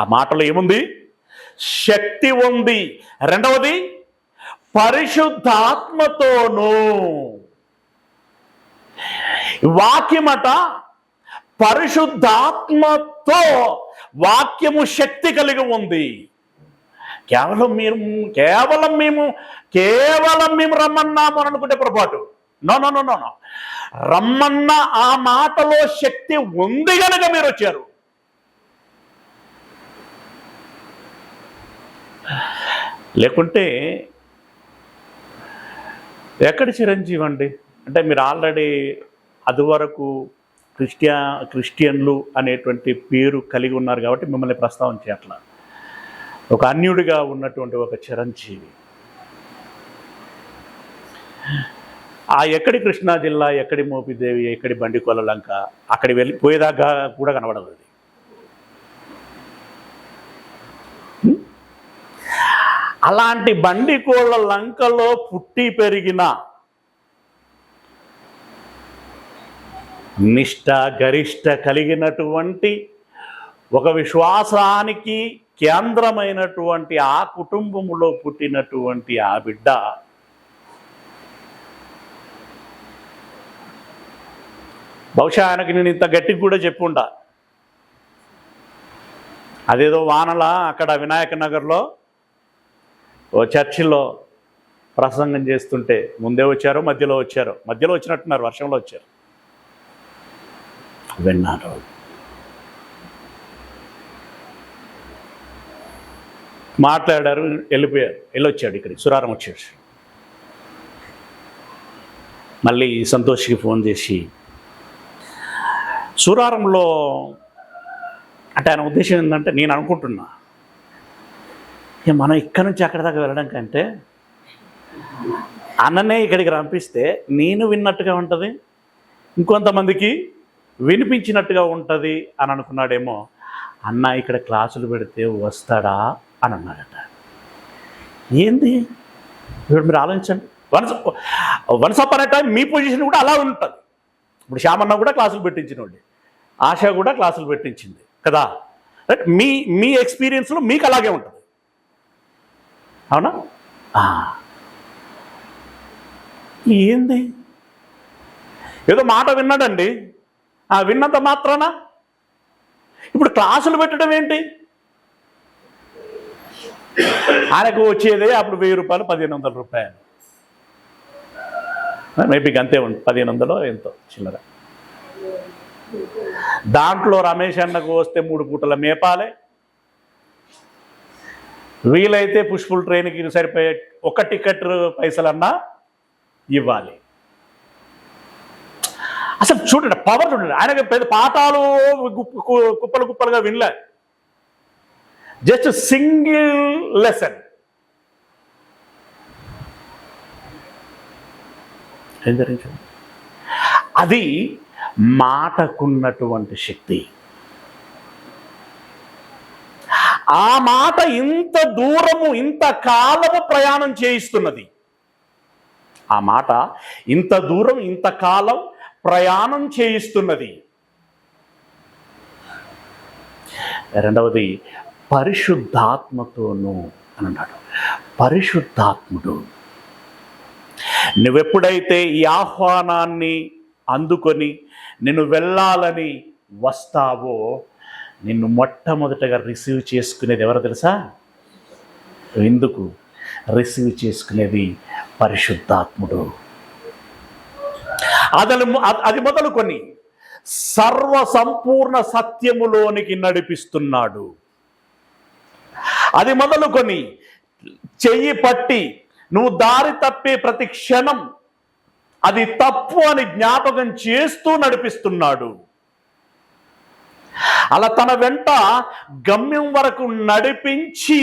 ఆ మాటలో ఏముంది? శక్తి ఉంది. రెండవది పరిశుద్ధాత్మతోనూ. వాక్యమట పరిశుద్ధాత్మతో వాక్యము శక్తి కలిగి ఉంది. కేవలం మేము రమ్మన్నాము అని అనుకుంటే పొరపాటు. నో నో నో నో రమ్మన్న ఆ మాటలో శక్తి ఉంది కనుక మీరు వచ్చారు. లేకుంటే ఎక్కడి చిరంజీవి అండి? అంటే మీరు ఆల్రెడీ అదివరకు క్రిస్టియన్లు అనేటువంటి పేరు కలిగి ఉన్నారు కాబట్టి మిమ్మల్ని ప్రస్తావించట్లా. ఒక అన్యుడిగా ఉన్నటువంటి ఒక చిరంజీవి ఆ ఎక్కడి కృష్ణా జిల్లా, ఎక్కడి మోపిదేవి, ఎక్కడి బండికోల లంక, అక్కడి వెళ్ళిపోయేదాకా కూడా కనబడదు. అది అలాంటి బండికోళ్ళ లంకలో పుట్టి పెరిగిన నిష్ఠ గరిష్ట కలిగినటువంటి ఒక విశ్వాసానికి కేంద్రమైనటువంటి ఆ కుటుంబములో పుట్టినటువంటి ఆ బిడ్డ బహుశా ఆయనకి నేను ఇంత గట్టిగా కూడా చెప్పుండా. అదేదో వానల అక్కడ వినాయక నగర్లో ఓ చర్చిలో ప్రసంగం చేస్తుంటే ముందే వచ్చారో మధ్యలో వచ్చినట్టున్నారు, వర్షంలో వచ్చారు, విన్నారు. మాట్లాడారు, వెళ్ళొచ్చాడు. ఇక్కడికి సురారం వచ్చాడు. మళ్ళీ సంతోష్కి ఫోన్ చేసి సురారంలో అంటే ఆయన ఉద్దేశం ఏంటంటే, నేను అనుకుంటున్నా మనం ఇక్కడి నుంచి అక్కడి దాకా వెళ్ళడం కంటే అన్ననే ఇక్కడికి రంపిస్తే నేను విన్నట్టుగా ఉంటుంది, ఇంకొంతమందికి వినిపించినట్టుగా ఉంటుంది అని అనుకున్నాడేమో. అన్న ఇక్కడ క్లాసులు పెడితే వస్తాడా అని అన్నాడట. ఏంది ఇప్పుడు మీరు ఆలోచించండి. Once upon a time me position కూడా అలా ఉంటుంది. ఇప్పుడు శ్యామన్న కూడా క్లాసులు పెట్టించినోడి, ఆశ కూడా క్లాసులు పెట్టించింది కదా. రైట్? మీ ఎక్స్పీరియన్స్లో మీకు అలాగే ఉంటుంది, అవునా? ఏంది ఏదో మాట విన్నాడండి, విన్నంత మాత్రాన ఇప్పుడు క్లాసులు పెట్టడం ఏంటి? ఆయనకు వచ్చేదే అప్పుడు 1000 రూపాయలు, 1500 రూపాయలు, మేబీ అంతే ఉంది, 1500 ఎంతో చిల్లర. దాంట్లో రమేష్ అన్నకు వస్తే 3 పూటల మేపాలే, వీలైతే పుష్పుల్ ట్రైన్కి సరిపోయే ఒక టికెట్ పైసలన్నా ఇవ్వాలి. అసలు చూడండి పవర్ చూడండి. ఆయనకి పెద్ద పాఠాలు కుప్పలు కుప్పలుగా వినలే, జస్ట్ సింగిల్ లెసన్. ఏం జరిగింది? అది మాటకున్నటువంటి శక్తి. ఆ మాట ఇంత దూరము ఇంత కాలము ప్రయాణం చేయిస్తున్నది. ఆ మాట ఇంత దూరం ఇంత కాలం ప్రయాణం చేయిస్తున్నది. రెండవది పరిశుద్ధాత్మతోనూ అని అన్నాడు. పరిశుద్ధాత్ముడు. నువ్వెప్పుడైతే ఈ ఆహ్వానాన్ని అందుకొని నిన్ను వెళ్ళాలని వస్తావో, నిన్ను మొట్టమొదటగా రిసీవ్ చేసుకునేది ఎవరో తెలుసా? ఎందుకు రిసీవ్ చేసుకునేది? పరిశుద్ధాత్ముడు. అది మొదలుకొని సర్వ సంపూర్ణ సత్యములోనికి నడిపిస్తున్నాడు. అది మొదలుకొని చెయ్యి పట్టి నువ్వు దారి తప్పే ప్రతి క్షణం అది తప్పు అని జ్ఞాపకం చేస్తూ నడిపిస్తున్నాడు. అలా తన వెంట గమ్యం వరకు నడిపించి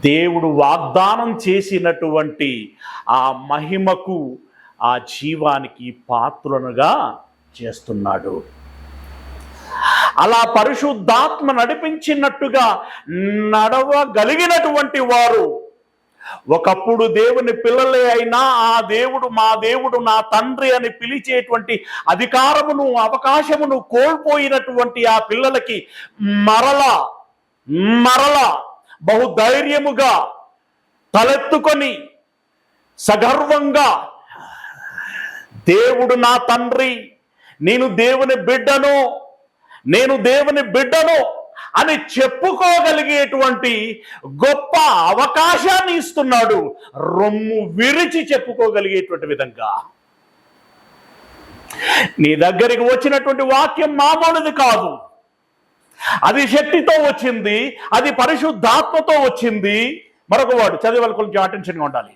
దేవుడు వాగ్దానం చేసినటువంటి ఆ మహిమకు, ఆ జీవానికి పాత్రులుగా చేస్తున్నాడు. అలా పరిశుద్ధాత్మ నడిపించినట్టుగా నడవగలిగినటువంటి వారు ఒకప్పుడు దేవుని పిల్లలే అయినా ఆ దేవుడు మా దేవుడు నా తండ్రి అని పిలిచేటువంటి అధికారమును అవకాశమును కోల్పోయినటువంటి ఆ పిల్లలకి మరలా బహుధైర్యముగా తలెత్తుకొని సగర్వంగా దేవుడు నా తండ్రి, నేను దేవుని బిడ్డను అని చెప్పుకోగలిగేటువంటి గొప్ప అవకాశాన్ని ఇస్తున్నాడు. రొమ్ము విరిచి చెప్పుకోగలిగేటువంటి విధంగా. నీ దగ్గరికి వచ్చినటువంటి వాక్యం మామూలుది కాదు. అది శక్తితో వచ్చింది, అది పరిశుద్ధాత్మతో వచ్చింది. మరొక వాడు చదివే వాళ్ళ కొంచెం అటెన్షన్గా ఉండాలి.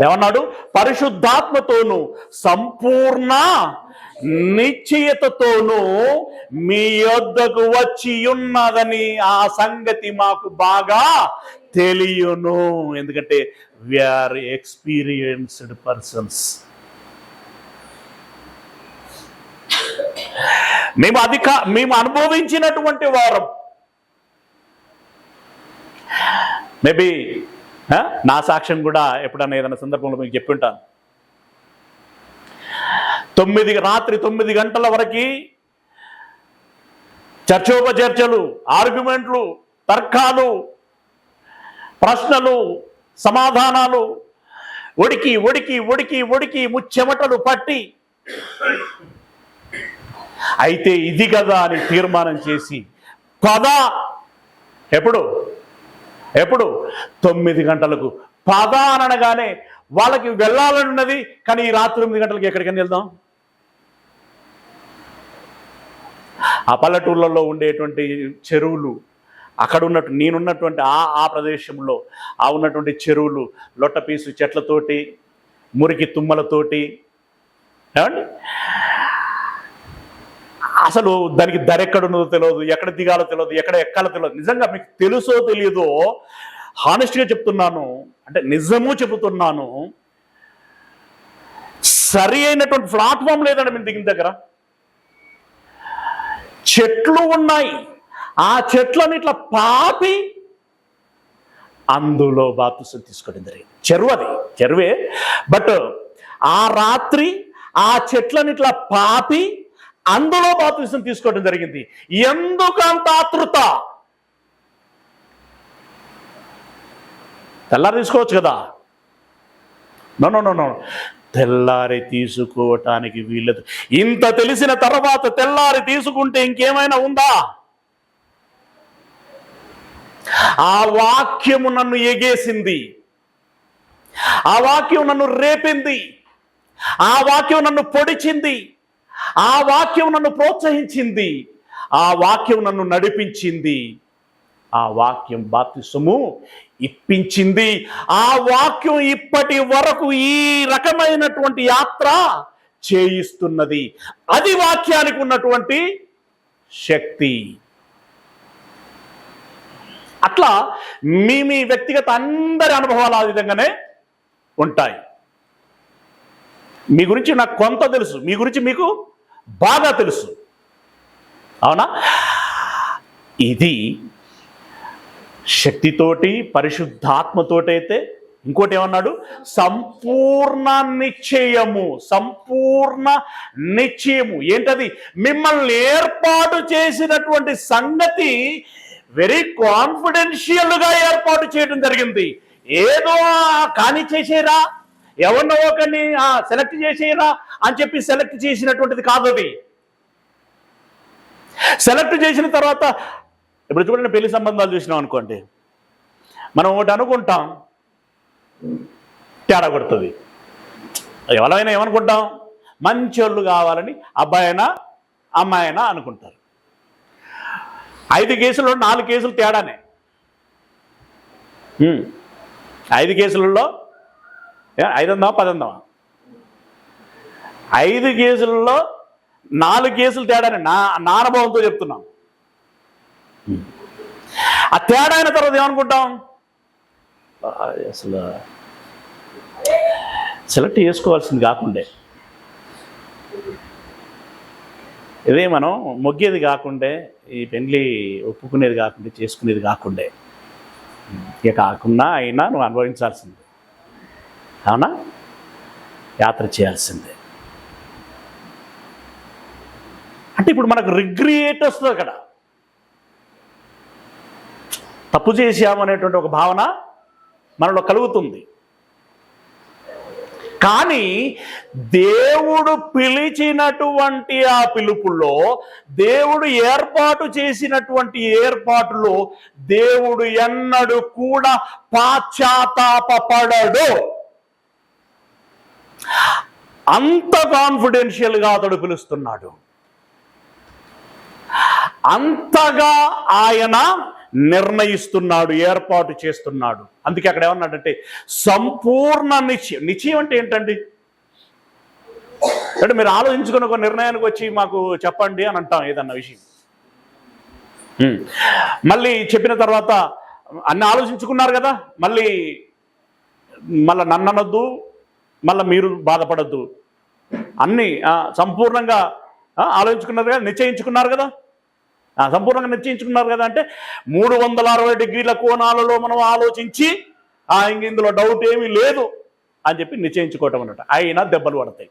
ఏమన్నాడు? పరిశుద్ధాత్మతోను సంపూర్ణ నిశ్చయతతోనూ మీ యొద్దకు వచ్చి ఉన్నదని ఆ సంగతి మాకు బాగా తెలియను. ఎందుకంటే వీఆర్ ఎక్స్పీరియన్స్డ్ పర్సన్స్. మేము అనుభవించినటువంటి వారం. మేబీ నా సాక్ష్యం కూడా ఎప్పుడన్నా ఏదైనా సందర్భంలో మీకు చెప్పి ఉంటాను. రాత్రి 9 గంటల వరకు చర్చోపచర్చలు, ఆర్గ్యుమెంట్లు, తర్కాలు, ప్రశ్నలు, సమాధానాలు, ఒడికి ఒడికి ఒడికి ఒడికి ముచ్చెమటలు పట్టి అయితే ఇది కదా అని తీర్మానం చేసి ఎప్పుడు 9 గంటలకు పద అనగానే వాళ్ళకి వెళ్ళాలని ఉన్నది. కానీ ఈ రాత్రి 9 గంటలకి ఎక్కడికైనా వెళ్దాం? ఆ పల్లెటూళ్ళలో ఉండేటువంటి చెరువులు, అక్కడ ఉన్నట్టు నేనున్నటువంటి ఆ ప్రదేశంలో ఉన్నటువంటి చెరువులు లొట్టపీసు చెట్లతోటి, మురికి తుమ్మలతోటి, ఏమండి అసలు దానికి దరెక్కడున్నదో తెలియదు, ఎక్కడ దిగాలో తెలియదు, ఎక్కడ ఎక్కాలో తెలియదు. నిజంగా మీకు తెలుసో తెలియదో హానెస్ట్గా చెప్తున్నాను, అంటే నిజము చెబుతున్నాను, సరి అయినటువంటి ప్లాట్ఫామ్ లేదండి మేము దిగిన దగ్గర. చెట్లు ఉన్నాయి, ఆ చెట్లను ఇట్లా పాపి అందులో బాప్తిసం తీసుకోవడం జరిగింది. చెరువే, బట్ ఆ రాత్రి ఆ చెట్లను ఇట్లా పాపి అందులో బాప్తిసం తీసుకోవడం జరిగింది. ఎందుకు అంత ఆతృత? తెల్లారి తీసుకోవచ్చు కదా. నో, తెల్లారి తీసుకోవటానికి వీలదు. ఇంత తెలిసిన తర్వాత తెల్లారి తీసుకుంటే ఇంకేమైనా ఉందా? ఆ వాక్యము నన్ను ఎగేసింది, ఆ వాక్యం నన్ను రేపింది, ఆ వాక్యం నన్ను పొడిచింది, ఆ వాక్యం నన్ను ప్రోత్సహించింది, ఆ వాక్యం నన్ను నడిపించింది, ఆ వాక్యం బాప్తిసము ఇప్పించింది. ఆ వాక్యం ఇప్పటి వరకు ఈ రకమైనటువంటి యాత్ర చేయిస్తున్నది. అది వాక్యానికి ఉన్నటువంటి శక్తి. అట్లా మీ వ్యక్తిగత అందరి అనుభవాలు ఆ విధంగానే ఉంటాయి. మీ గురించి నాకు కొంత తెలుసు, మీ గురించి మీకు బాగా తెలుసు, అవునా? ఇది శక్తితోటి పరిశుద్ధాత్మతోటైతే ఇంకోటి ఏమన్నాడు? సంపూర్ణ నిశ్చయము. సంపూర్ణ నిశ్చయము ఏంటది? మిమ్మల్ని ఏర్పాటు చేసినటువంటి సంగతి వెరీ కాన్ఫిడెన్షియల్గా ఏర్పాటు చేయడం జరిగింది. ఏదో కానీ చేసేరా, ఎవరినో ఒకరిని సెలెక్ట్ చేసేరా అని చెప్పి సెలెక్ట్ చేసినటువంటిది కాదు అది. సెలెక్ట్ చేసిన తర్వాత ఇప్పుడు చూడండి, పెళ్లి సంబంధాలు చూసినాం అనుకోండి, మనం ఒకటి అనుకుంటాం, తేడా కొడుతుంది. ఎవరైనా ఏమనుకుంటాం? మంచోళ్ళు కావాలని అబ్బాయినా అమ్మాయినా అనుకుంటారు. 5 కేసుల్లో 4 కేసులు తేడానే. 5 కేసులలో 5 అందామా 10 అందామా? 5 కేసులలో 4 కేసులు తేడానే. నా అనుభవంతో చెప్తున్నాం. ఆ తేడా అయిన తర్వాత ఏమనుకుంటాం? అసలు సెలెక్ట్ చేసుకోవాల్సింది కాకుండే, ఇదే మనం మొగ్గేది కాకుండే, ఈ పెళ్ళి ఒప్పుకునేది కాకుండే, చేసుకునేది కాకుండే, ఇక కాకుండా అయినా నువ్వు అనుభవించాల్సిందే, అవునా? యాత్ర చేయాల్సిందే. అంటే ఇప్పుడు మనకు రిగ్రెట్ వస్తుంది. అక్కడ తప్పు చేశామనేటువంటి ఒక భావన మనలో కలుగుతుంది. కానీ దేవుడు పిలిచినటువంటి ఆ పిలుపులో, దేవుడు ఏర్పాటు చేసినటువంటి ఏర్పాటులో దేవుడు ఎన్నడూ కూడా పాశ్చాత్తాపపడడు. అంత కాన్ఫిడెన్షియల్గా అతడు పిలుస్తున్నాడు. అంతగా ఆయన నిర్ణయిస్తున్నాడు, ఏర్పాటు చేస్తున్నాడు. అందుకే అక్కడ ఏమన్నాడంటే సంపూర్ణ నిశ్చయం. నిశ్చయం అంటే ఏంటండి? అంటే మీరు ఆలోచించుకుని ఒక నిర్ణయానికి వచ్చి మాకు చెప్పండి అని అంటాం ఏదన్నా విషయం. మళ్ళీ చెప్పిన తర్వాత అన్ని ఆలోచించుకున్నారు కదా, మళ్ళీ నన్ను అనొద్దు, మళ్ళీ మీరు బాధపడద్దు, అన్నీ సంపూర్ణంగా ఆలోచించుకున్నారు కదా, నిశ్చయించుకున్నారు కదా, సంపూర్ణంగా నిశ్చయించుకున్నారు కదా. అంటే 360 డిగ్రీల కోణాలలో మనం ఆలోచించి ఇంక ఇందులో డౌట్ ఏమీ లేదు అని చెప్పి నిశ్చయించుకోవటం అన్నట్టు. అయినా దెబ్బలు పడతాయి,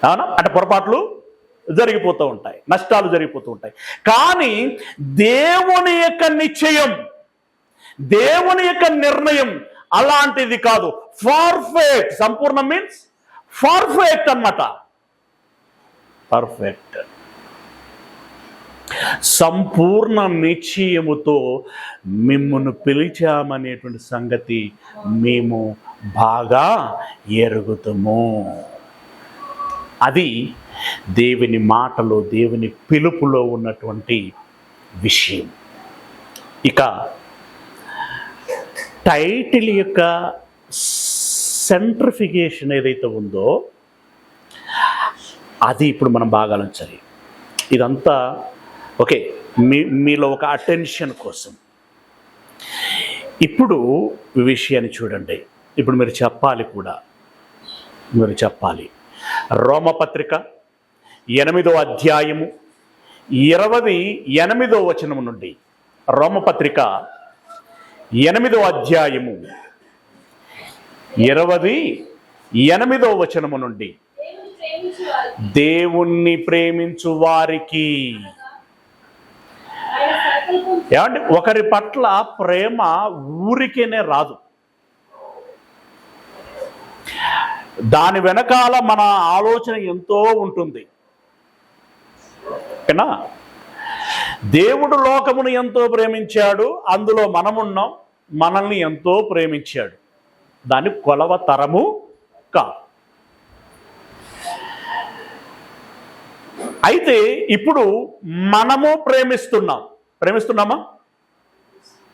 అవునా? అంటే పొరపాట్లు జరిగిపోతూ ఉంటాయి, నష్టాలు జరిగిపోతూ ఉంటాయి. కానీ దేవుని యొక్క నిశ్చయం, దేవుని యొక్క నిర్ణయం అలాంటిది కాదు. పర్ఫెక్ట్. సంపూర్ణ మీన్స్ పర్ఫెక్ట్ అన్నమాట. పర్ఫెక్ట్. సంపూర్ణ నిశ్చయముతో మిమ్మును పిలిచామనేటువంటి సంగతి మేము బాగా ఎరుగుతాము. అది దేవుని మాటలో, దేవుని పిలుపులో ఉన్నటువంటి విషయం. ఇక టైటిల్ యొక్క సెంట్రిఫికేషన్ ఏదైతే ఉందో అది ఇప్పుడు మనం బాగా ఆలోచించాలి. ఇదంతా ఓకే, మీలో ఒక అటెన్షన్ కోసం. ఇప్పుడు విషయాన్ని చూడండి. ఇప్పుడు మీరు చెప్పాలి కూడా, మీరు చెప్పాలి. రోమపత్రిక 8వ అధ్యాయము 28వ వచనము నుండి, రోమపత్రిక 8వ అధ్యాయము 28వ వచనము నుండి, దేవుణ్ణి ప్రేమించు వారికి. ఏమంటే ఒకరి పట్ల ప్రేమ ఊరికేనే రాదు. దాని వెనకాల మన ఆలోచన ఎంతో ఉంటుంది. ఓకేనా? దేవుడు లోకమును ఎంతో ప్రేమించాడు, అందులో మనమున్నాం, మనల్ని ఎంతో ప్రేమించాడు. దాన్ని కొలవ తరము కాదు. అయితే ఇప్పుడు మనము ప్రేమిస్తున్నామా?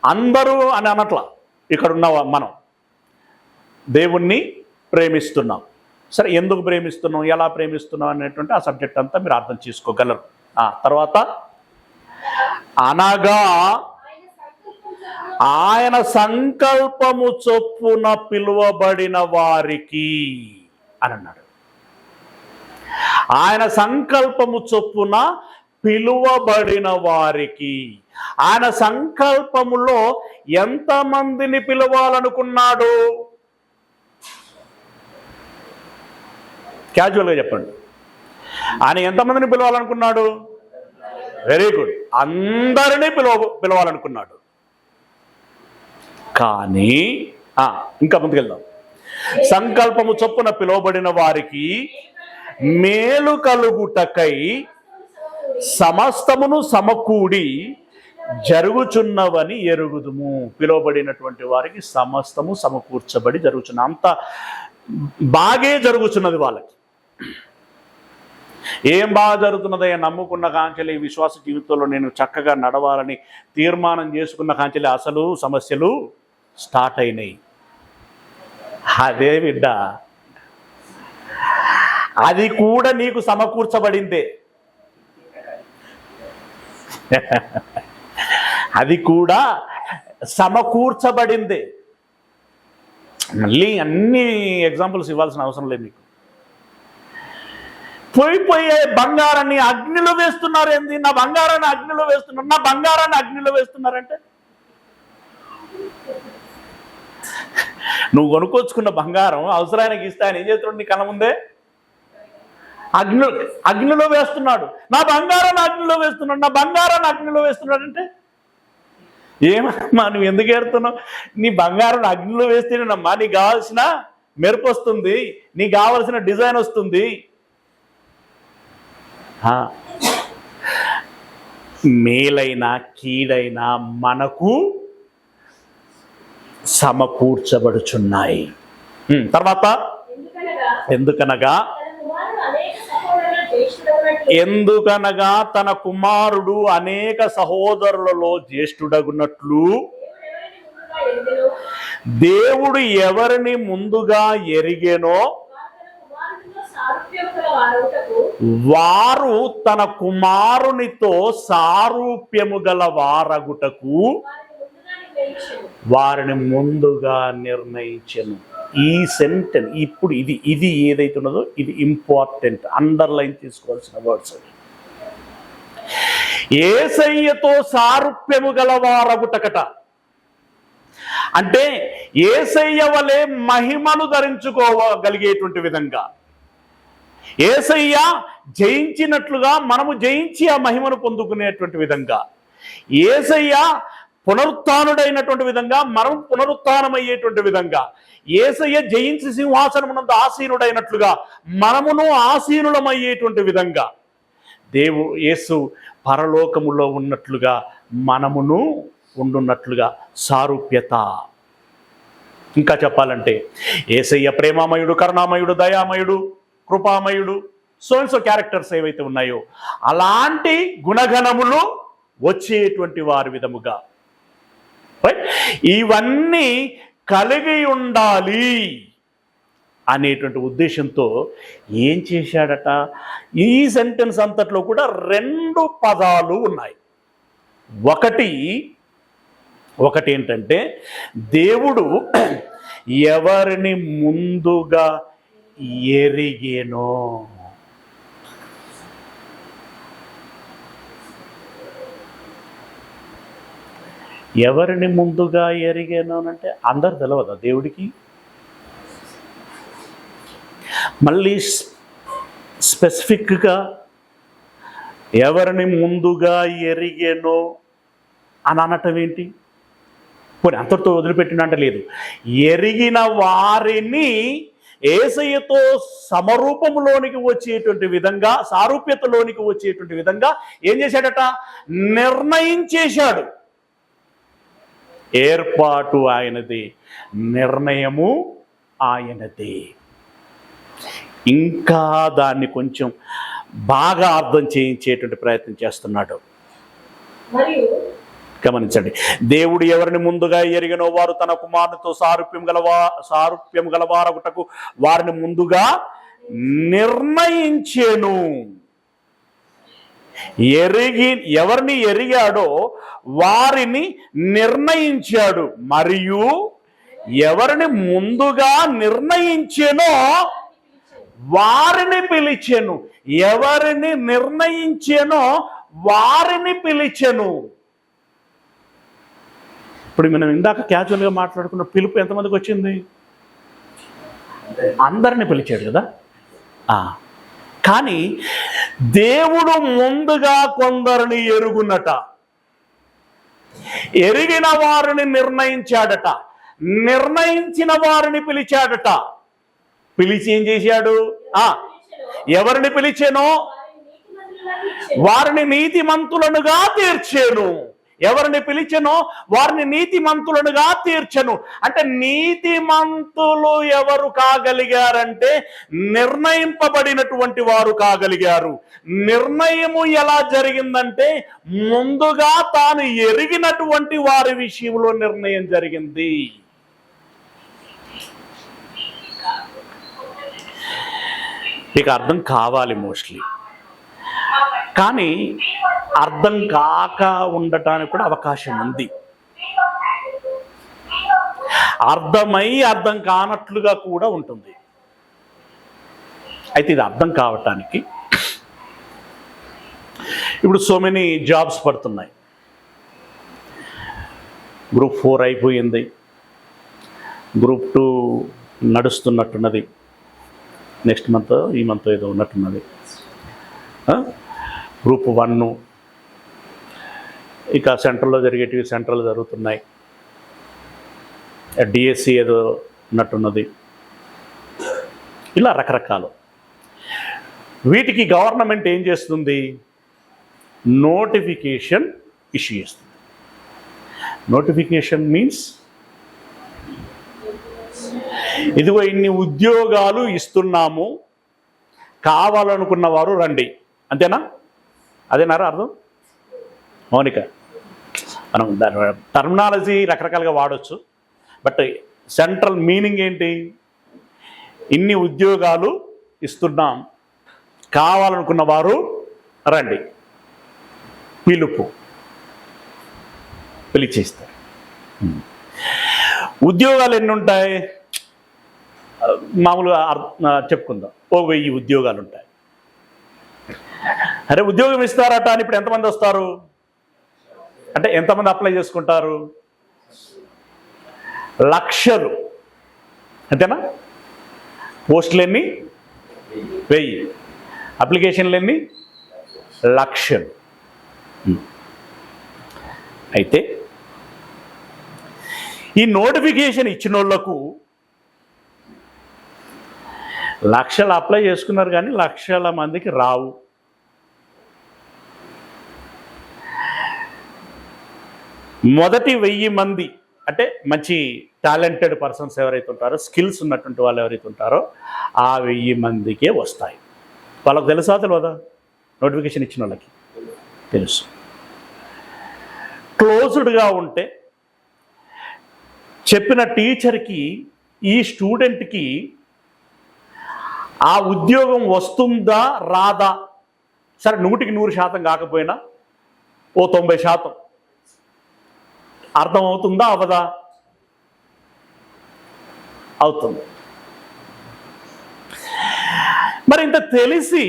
అందరూ అని అనట్లా, ఇక్కడున్న మనం దేవుణ్ణి ప్రేమిస్తున్నాం. సరే, ఎందుకు ప్రేమిస్తున్నాం, ఎలా ప్రేమిస్తున్నాం అనేటువంటి ఆ సబ్జెక్ట్ అంతా మీరు అర్థం చేసుకోగలరు. తర్వాత అనగా ఆయన సంకల్పము చొప్పున పిలువబడిన వారికి అని అన్నాడు. ఆయన సంకల్పము చొప్పున పిలువబడిన వారికి. ఆయన సంకల్పములో ఎంతమందిని పిలవాలనుకున్నాడు? క్యాజువల్గా చెప్పండి. ఆయన ఎంతమందిని పిలవాలనుకున్నాడు? వెరీ గుడ్, అందరినీ పిలవాలనుకున్నాడు. కానీ ఇంకా ముందుకెళ్దాం. సంకల్పము చొప్పున పిలువబడిన వారికి మేలు కలుగుటకై సమస్తమును సమకూడి జరుగుచున్నవని ఎరుగుదుము. పిలువబడినటువంటి వారికి సమస్తము సమకూర్చబడి జరుగుచున్న, అంత బాగే జరుగుతున్నది వాళ్ళకి. ఏం బాగా జరుగుతున్నదయ్యా? నమ్ముకున్న కాంచెలి విశ్వాస జీవితంలో నేను చక్కగా నడవాలని తీర్మానం చేసుకున్న కాంచెలి అసలు సమస్యలు స్టార్ట్ అయినాయి. అదే బిడ్డ, అది కూడా నీకు సమకూర్చబడిందే. అది కూడా సమకూర్చబడిందే. మళ్ళీ అన్ని ఎగ్జాంపుల్స్ ఇవ్వాల్సిన అవసరం లేదు మీకు. పోయిపోయే బంగారాన్ని అగ్నిలో వేస్తున్నారు. ఏంది? నా బంగారాన్ని అగ్నిలో వేస్తున్నారు, నా బంగారాన్ని అగ్నిలో వేస్తున్నారంటే, నువ్వు కొనుక్కొచ్చుకున్న బంగారం అవసరానికి ఇస్తే ఆయన ఏం చేస్తున్నాడు? నీ కళ్ళ ముందే అగ్నిలో వేస్తున్నాడు. నా బంగారాన్ని అగ్నిలో వేస్తున్నాడు, నా బంగారాన్ని అగ్నిలో వేస్తున్నాడు అంటే ఏమమ్మా నువ్వు ఎందుకు ఏడుతున్నావు? నీ బంగారం అగ్నిలో వేస్తేనేనమ్మా నీకు కావాల్సిన మెరుపు వస్తుంది, నీకు కావాల్సిన డిజైన్ వస్తుంది. మేలైనా కీడైనా మనకు సమకూర్చబడుచున్నాయి. తర్వాత ఎందుకనగా తన కుమారుడు అనేక సహోదరులలో జ్యేష్ఠుడగునట్లు దేవుడు ఎవరిని ముందుగా ఎరిగేనో వారు తన కుమారునితో సారూప్యము గల వారగుటకు వారిని ముందుగా నిర్ణయించెను. ఈ సెంటెన్స్ ఇప్పుడు ఇది ఏదైతే ఉన్నదో ఇది ఇంపార్టెంట్, అండర్లైన్ చేసుకోవాల్సిన వర్డ్స్. యేసయ్యతో సారూప్యము గల వారగుటకట అంటే యేసయ్య వలె మహిమను ధరించుకోగలిగేటువంటి విధంగా, యేసయ్య జయించినట్లుగా మనము జయించి ఆ మహిమను పొందుకునేటువంటి విధంగా, యేసయ్య పునరుత్థానుడైనటువంటి విధంగా మనం పునరుత్థానమయ్యేటువంటి విధంగా, యేసయ్య జయించి సింహాసనమునందు ఆసీనుడైనట్లుగా మనమును ఆసీనులమయ్యేటువంటి విధంగా, యేసు పరలోకములో ఉన్నట్లుగా మనమును ఉండున్నట్లుగా సారూప్యత. ఇంకా చెప్పాలంటే యేసయ్య ప్రేమామయుడు, కరుణామయుడు, దయామయుడు, కృపామయుడు, సో క్యారెక్టర్స్ ఏవైతే ఉన్నాయో అలాంటి గుణగణములు వచ్చేటువంటి వారి విధముగా ఇవన్నీ కలిగి ఉండాలి అనేటువంటి ఉద్దేశంతో ఏం చేశాడట? ఈ సెంటెన్స్ అంతట్లో కూడా 2 పదాలు ఉన్నాయి. ఒకటి ఏంటంటే దేవుడు ఎవరిని ముందుగా ఎరిగేనో. ఎవరిని ముందుగా ఎరిగేనో అంటే అందరు తెలవదా దేవుడికి? మళ్ళీ స్పెసిఫిక్గా ఎవరిని ముందుగా ఎరిగేనో అని అనటం ఏంటి? పోనీ అంతటితో వదిలిపెట్టినంట లేదు. ఎరిగిన వారిని యేసయ్యతో సమరూపంలోనికి వచ్చేటువంటి విధంగా, సారూప్యతలోనికి వచ్చేటువంటి విధంగా ఏం చేశాడట? నిర్ణయించేశాడు. ఏర్పాటు ఆయనది, నిర్ణయము ఆయనది. ఇంకా దాన్ని కొంచెం బాగా అర్థం చేయించేటువంటి ప్రయత్నం చేస్తున్నాడు. గమనించండి. దేవుడు ఎవరిని ముందుగా ఎరిగినో వారు తన కుమారునితో సారూప్యం గలవారగుటకు వారిని ముందుగా నిర్ణయించెను. ఎవరిని ఎరిగాడో వారిని నిర్ణయించాడు. మరియు ఎవరిని ముందుగా నిర్ణయించెనో వారిని పిలిచెను. ఎవరిని నిర్ణయించెనో వారిని పిలిచెను. ఇప్పుడు మనం ఇందాక క్యాజువల్గా మాట్లాడుకున్న పిలుపు ఎంతమందికి వచ్చింది? అందరిని పిలిచాడు కదా. కానీ దేవుడు ముందుగా కొందరిని ఎరుగునట, ఎరిగిన వారిని నిర్ణయించాడట, నిర్ణయించిన వారిని పిలిచాడట. పిలిచి ఏం చేశాడు? ఎవరిని పిలిచానో వారిని నీతిమంతులనుగా తీర్చాను. ఎవరిని పిలిచెనో వారిని నీతిమంతులనుగా తీర్చెను. అంటే నీతిమంతులు ఎవరు కాగలిగారంటే నిర్ణయింపబడినటువంటి వారు కాగలిగారు. నిర్ణయము ఎలా జరిగిందంటే ముందుగా తాను ఎరిగినటువంటి వారి విషయంలో నిర్ణయం జరిగింది. మీకు అర్థం కావాలి మోస్ట్లీ, కానీ అర్థం కాక ఉండటానికి కూడా అవకాశం ఉంది. అర్థమై అర్థం కానట్లుగా కూడా ఉంటుంది. అయితే ఇది అర్థం కావటానికి ఇప్పుడు సో మెనీ జాబ్స్ పడుతున్నాయి. గ్రూప్ 4 అయిపోయింది, గ్రూప్ 2 నడుస్తున్నట్టున్నది, నెక్స్ట్ మంత్ ఈ మంత్ ఏదో ఉన్నట్టున్నది. గ్రూప్ 1 ఇక సెంట్రల్లో జరిగేటివి సెంట్రల్ జరుగుతున్నాయి. డిఎస్సి ఏదో ఉన్నట్టున్నది. ఇలా రకరకాలు. వీటికి గవర్నమెంట్ ఏం చేస్తుంది? నోటిఫికేషన్ ఇష్యూ చేస్తుంది. నోటిఫికేషన్ మీన్స్ ఇదిగో ఇన్ని ఉద్యోగాలు ఇస్తున్నాము, కావాలనుకున్న వారు రండి, అంతేనా? అదేనారా అర్థం? మౌనిక, మనం టర్మినాలజీ రకరకాలుగా వాడచ్చు, బట్ సెంట్రల్ మీనింగ్ ఏంటి? ఇన్ని ఉద్యోగాలు ఇస్తున్నాం, కావాలనుకున్న వారు రండి, పిలుపు, పిలిచేస్తారు. ఉద్యోగాలు ఎన్ని ఉంటాయి? మామూలుగా చెప్పుకుందాం, 1000 ఉద్యోగాలు ఉంటాయి. అరే ఉద్యోగం ఇస్తారట అని ఇప్పుడు ఎంతమంది వస్తారు? అంటే ఎంతమంది అప్లై చేసుకుంటారు? లక్షలు, అంతేనా? పోస్టులు ఎన్ని? 1000, అప్లికేషన్లు ఎన్ని? లక్షలు. అయితే ఈ నోటిఫికేషన్ ఇచ్చిన వాళ్ళకు లక్షలు అప్లై చేసుకున్నారు, కానీ లక్షల మందికి రావు. మొదటి 1000 మంది అంటే మంచి టాలెంటెడ్ పర్సన్స్ ఎవరైతే ఉంటారో, స్కిల్స్ ఉన్నటువంటి వాళ్ళు ఎవరైతే ఉంటారో ఆ 1000 మందికే వస్తాయి. వాళ్ళకు తెలుసా తెలియదా? నోటిఫికేషన్ ఇచ్చిన వాళ్ళకి తెలుసు. క్లోజ్డ్గా ఉంటే చెప్పిన టీచర్కి ఈ స్టూడెంట్కి ఆ ఉద్యోగం వస్తుందా రాదా, సరే 100కి 100% కాకపోయినా ఓ 90% అర్థమవుతుందా అవదా? అవుతుంది. మరి ఇంత తెలిసి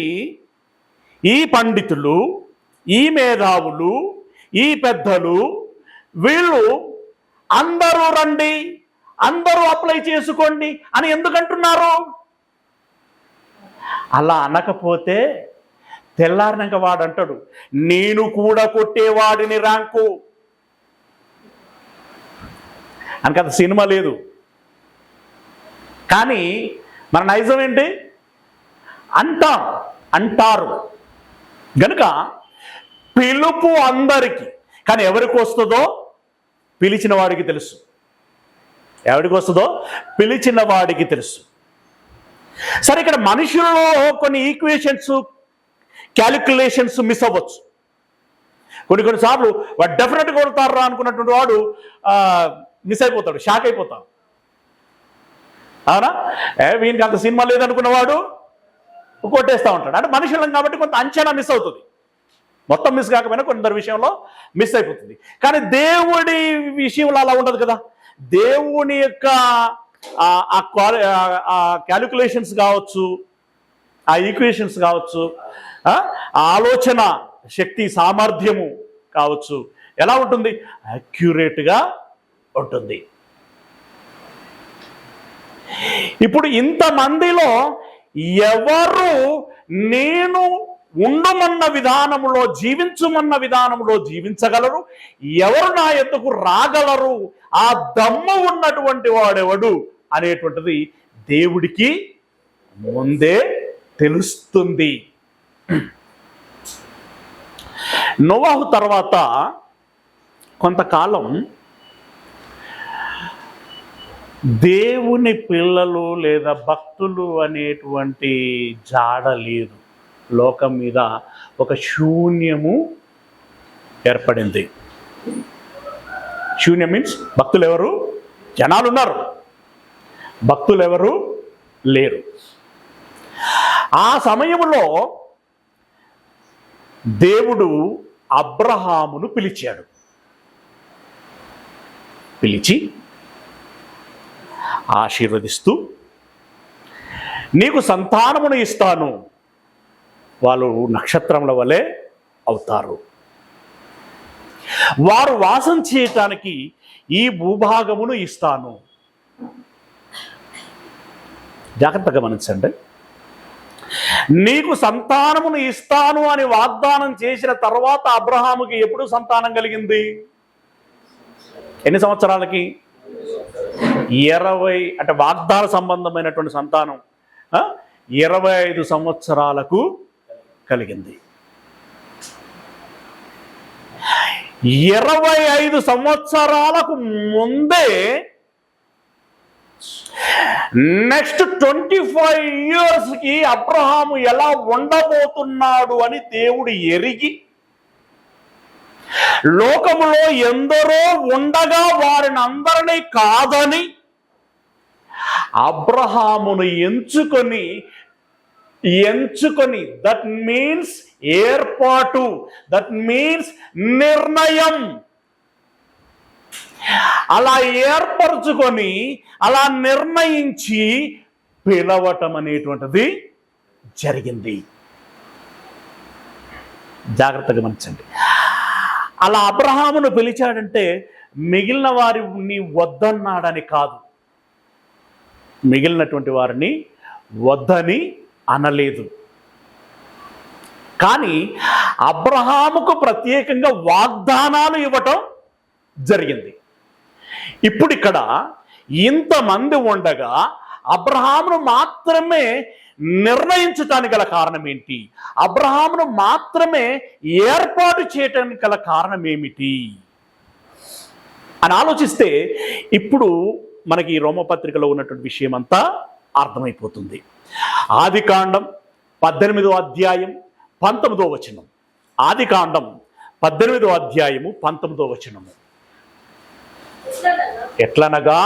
ఈ పండితులు, ఈ మేధావులు, ఈ పెద్దలు వీళ్ళు అందరూ రండి, అందరూ అప్లై చేసుకోండి అని ఎందుకంటున్నారు? అలా అనకపోతే తెల్లారినాక వాడు అంటాడు, నేను కూడా కొట్టేవాడిని ర్యాంకు అనకంత సినిమా లేదు. కానీ మన నైజం ఏంటి? అంటారు గనుక పిలుపు అందరికీ, కానీ ఎవరికి వస్తుందో పిలిచిన వాడికి తెలుసు. ఎవరికి వస్తుందో పిలిచిన వాడికి తెలుసు. సరే, ఇక్కడ మనుషులలో కొన్ని ఈక్వేషన్స్, క్యాలిక్యులేషన్స్ మిస్ అవ్వచ్చు. కొన్నిసార్లు వాడు డెఫినెట్గా కొడతారా అనుకున్నటువంటి వాడు మిస్ అయిపోతాడు, షాక్ అయిపోతాడు. అవునా? వీనికి అంత సినిమా లేదనుకున్నవాడు కొట్టేస్తూ ఉంటాడు. అంటే మనుషులం కాబట్టి కొంత అంచనా మిస్ అవుతుంది. మొత్తం మిస్ కాకపోయినా కొందరి విషయంలో మిస్ అయిపోతుంది. కానీ దేవుడి విషయంలో అలా ఉండదు కదా. దేవుని యొక్క ఆ క్యాలిక్యులేషన్స్ కావచ్చు, ఆ ఈక్వేషన్స్ కావచ్చు, ఆ ఆలోచన శక్తి సామర్థ్యము కావచ్చు, ఎలా ఉంటుంది? అక్యురేట్గా ఉంటుంది. ఇప్పుడు ఇంతమందిలో ఎవరు నేను ఉండమన్న విధానములో, జీవించమన్న విధానంలో జీవించగలరు, ఎవరు నా యొద్దకు రాగలరు, ఆ దమ్ము ఉన్నటువంటి వాడెవడు అనేటువంటిది దేవుడికి ముందే తెలుస్తుంది. నోవాహు తర్వాత కొంతకాలం దేవుని పిల్లలు లేదా భక్తులు అనేటువంటి జాడ లేదు. లోకం మీద ఒక శూన్యము ఏర్పడింది. శూన్యం మీన్స్ భక్తులు ఎవరు? జనాలు ఉన్నారు, భక్తులు ఎవరు లేరు. ఆ సమయంలో దేవుడు అబ్రహామును పిలిచాడు. పిలిచి ఆశీర్వదిస్తూ, నీకు సంతానమును ఇస్తాను, వాళ్ళు నక్షత్రముల వలె అవుతారు, వారు వాసం చేయటానికి ఈ భూభాగమును ఇస్తాను. జాగ్రత్తగా గమనించండి. నీకు సంతానమును ఇస్తాను అని వాగ్దానం చేసిన తర్వాత అబ్రహాముకి ఎప్పుడు సంతానం కలిగింది? ఎన్ని సంవత్సరాలకి? 20, అంటే వాగ్దాన సంబంధమైనటువంటి సంతానం 25 సంవత్సరాలకు కలిగింది. 25 సంవత్సరాలకు ముందే నెక్స్ట్ 25 ఇయర్స్కి అబ్రహాము ఎలా ఉండబోతున్నాడు అని దేవుడు ఎరిగి, లోకములో ఎందరో ఉండగా వారిని అందరినీ కాదని అబ్రహామును ఎంచుకొని, దట్ మీన్స్ ఏర్పాటు, దట్ మీన్స్ నిర్ణయం, అలా ఏర్పరచుకొని అలా నిర్ణయించి పిలవటం అనేటువంటిది జరిగింది. జాగ్రత్తగా గమనించండి. అలా అబ్రహామును పిలిచాడంటే మిగిలిన వారిని వద్దన్నాడని కాదు, మిగిలినటువంటి వారిని వద్దని అనలేదు. కానీ అబ్రహాముకు ప్రత్యేకంగా వాగ్దానాలు ఇవ్వటం జరిగింది. ఇప్పుడు ఇక్కడ ఇంతమంది ఉండగా అబ్రహామును మాత్రమే నిర్ణయించటానికి గల కారణం ఏంటి? అబ్రహామును మాత్రమే ఏర్పాటు చేయటానికి గల కారణం ఏమిటి అని ఆలోచిస్తే ఇప్పుడు మనకి రోమపత్రికలో ఉన్నటువంటి విషయం అంతా అర్థమైపోతుంది. ఆదికాండం 18వ అధ్యాయం 19వ వచనం. ఆదికాండం 18వ అధ్యాయము 19వ వచనము. ఎట్లనగా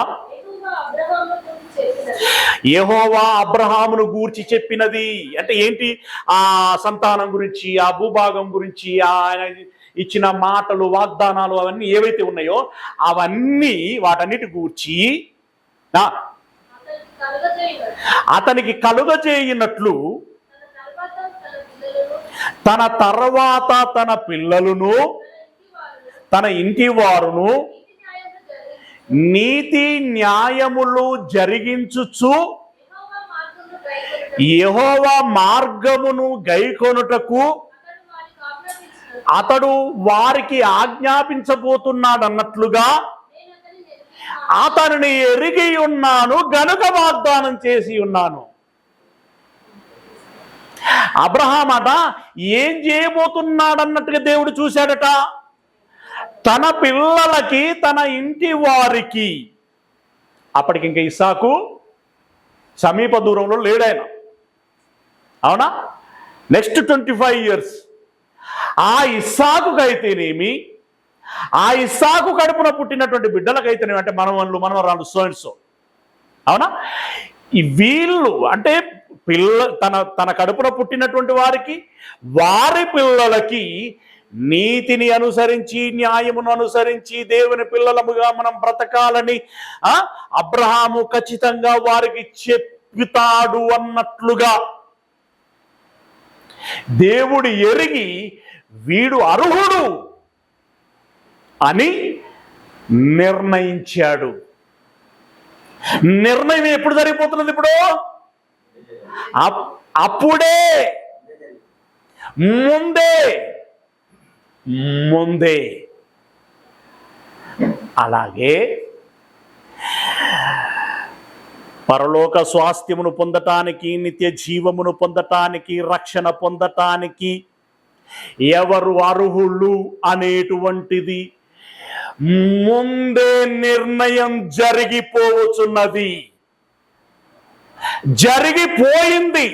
యెహోవా అబ్రహామును గూర్చి చెప్పినది. అంటే ఏంటి? ఆ సంతానం గురించి, ఆ భూభాగం గురించి, ఆయన ఇచ్చిన మాటలు, వాగ్దానాలు అవన్నీ ఏవైతే ఉన్నాయో అవన్నీ, వాటన్నిటి గూర్చి అతనికి కలుగజేయనట్లు తన తర్వాత తన పిల్లలను, తన ఇంటి వారును నీతి న్యాయములు జరిగించుచు యెహోవా మార్గమును గైకొనుటకు అతడు వారికి ఆజ్ఞాపించబోతున్నాడన్నట్లుగా అతనిని ఎరిగి ఉన్నాను గనుక వాగ్దానం చేసి ఉన్నాను. అబ్రహాం అట ఏం చేయబోతున్నాడన్నట్టుగా దేవుడు చూశాడట. తన పిల్లలకి, తన ఇంటి వారికి. అప్పటికి ఇంకా ఇస్సాకు సమీప దూరంలో లేడాయన, అవునా? నెక్స్ట్ 25 ఇయర్స్ ఆ ఇస్సాకుకైతేనేమి, ఆ ఇస్సాకు కడుపున పుట్టినటువంటి బిడ్డలకైతేనేమి, అంటే మనవరాళ్ళు సో, అవునా? వీళ్ళు అంటే తన కడుపున పుట్టినటువంటి వారికి, వారి పిల్లలకి నీతిని అనుసరించి, న్యాయమును అనుసరించి దేవుని పిల్లలముగా మనం బ్రతకాలని అబ్రహాము ఖచ్చితంగా వారికి చెప్తాడు అన్నట్లుగా దేవుడు ఎరిగి వీడు అర్హుడు అని నిర్ణయించాడు. నిర్ణయం ఎప్పుడు జరిగిపోతున్నది? ఇప్పుడు అప్పుడే, ముందే. అలాగే పరలోక స్వాస్థ్యమును పొందటానికి, నిత్య జీవమును పొందటానికి, రక్షణ పొందటానికి ఎవరు అర్హులు అనేటువంటిది ముందే నిర్ణయం జరిగిపోవచ్చున్నది, జరిగిపోయింది.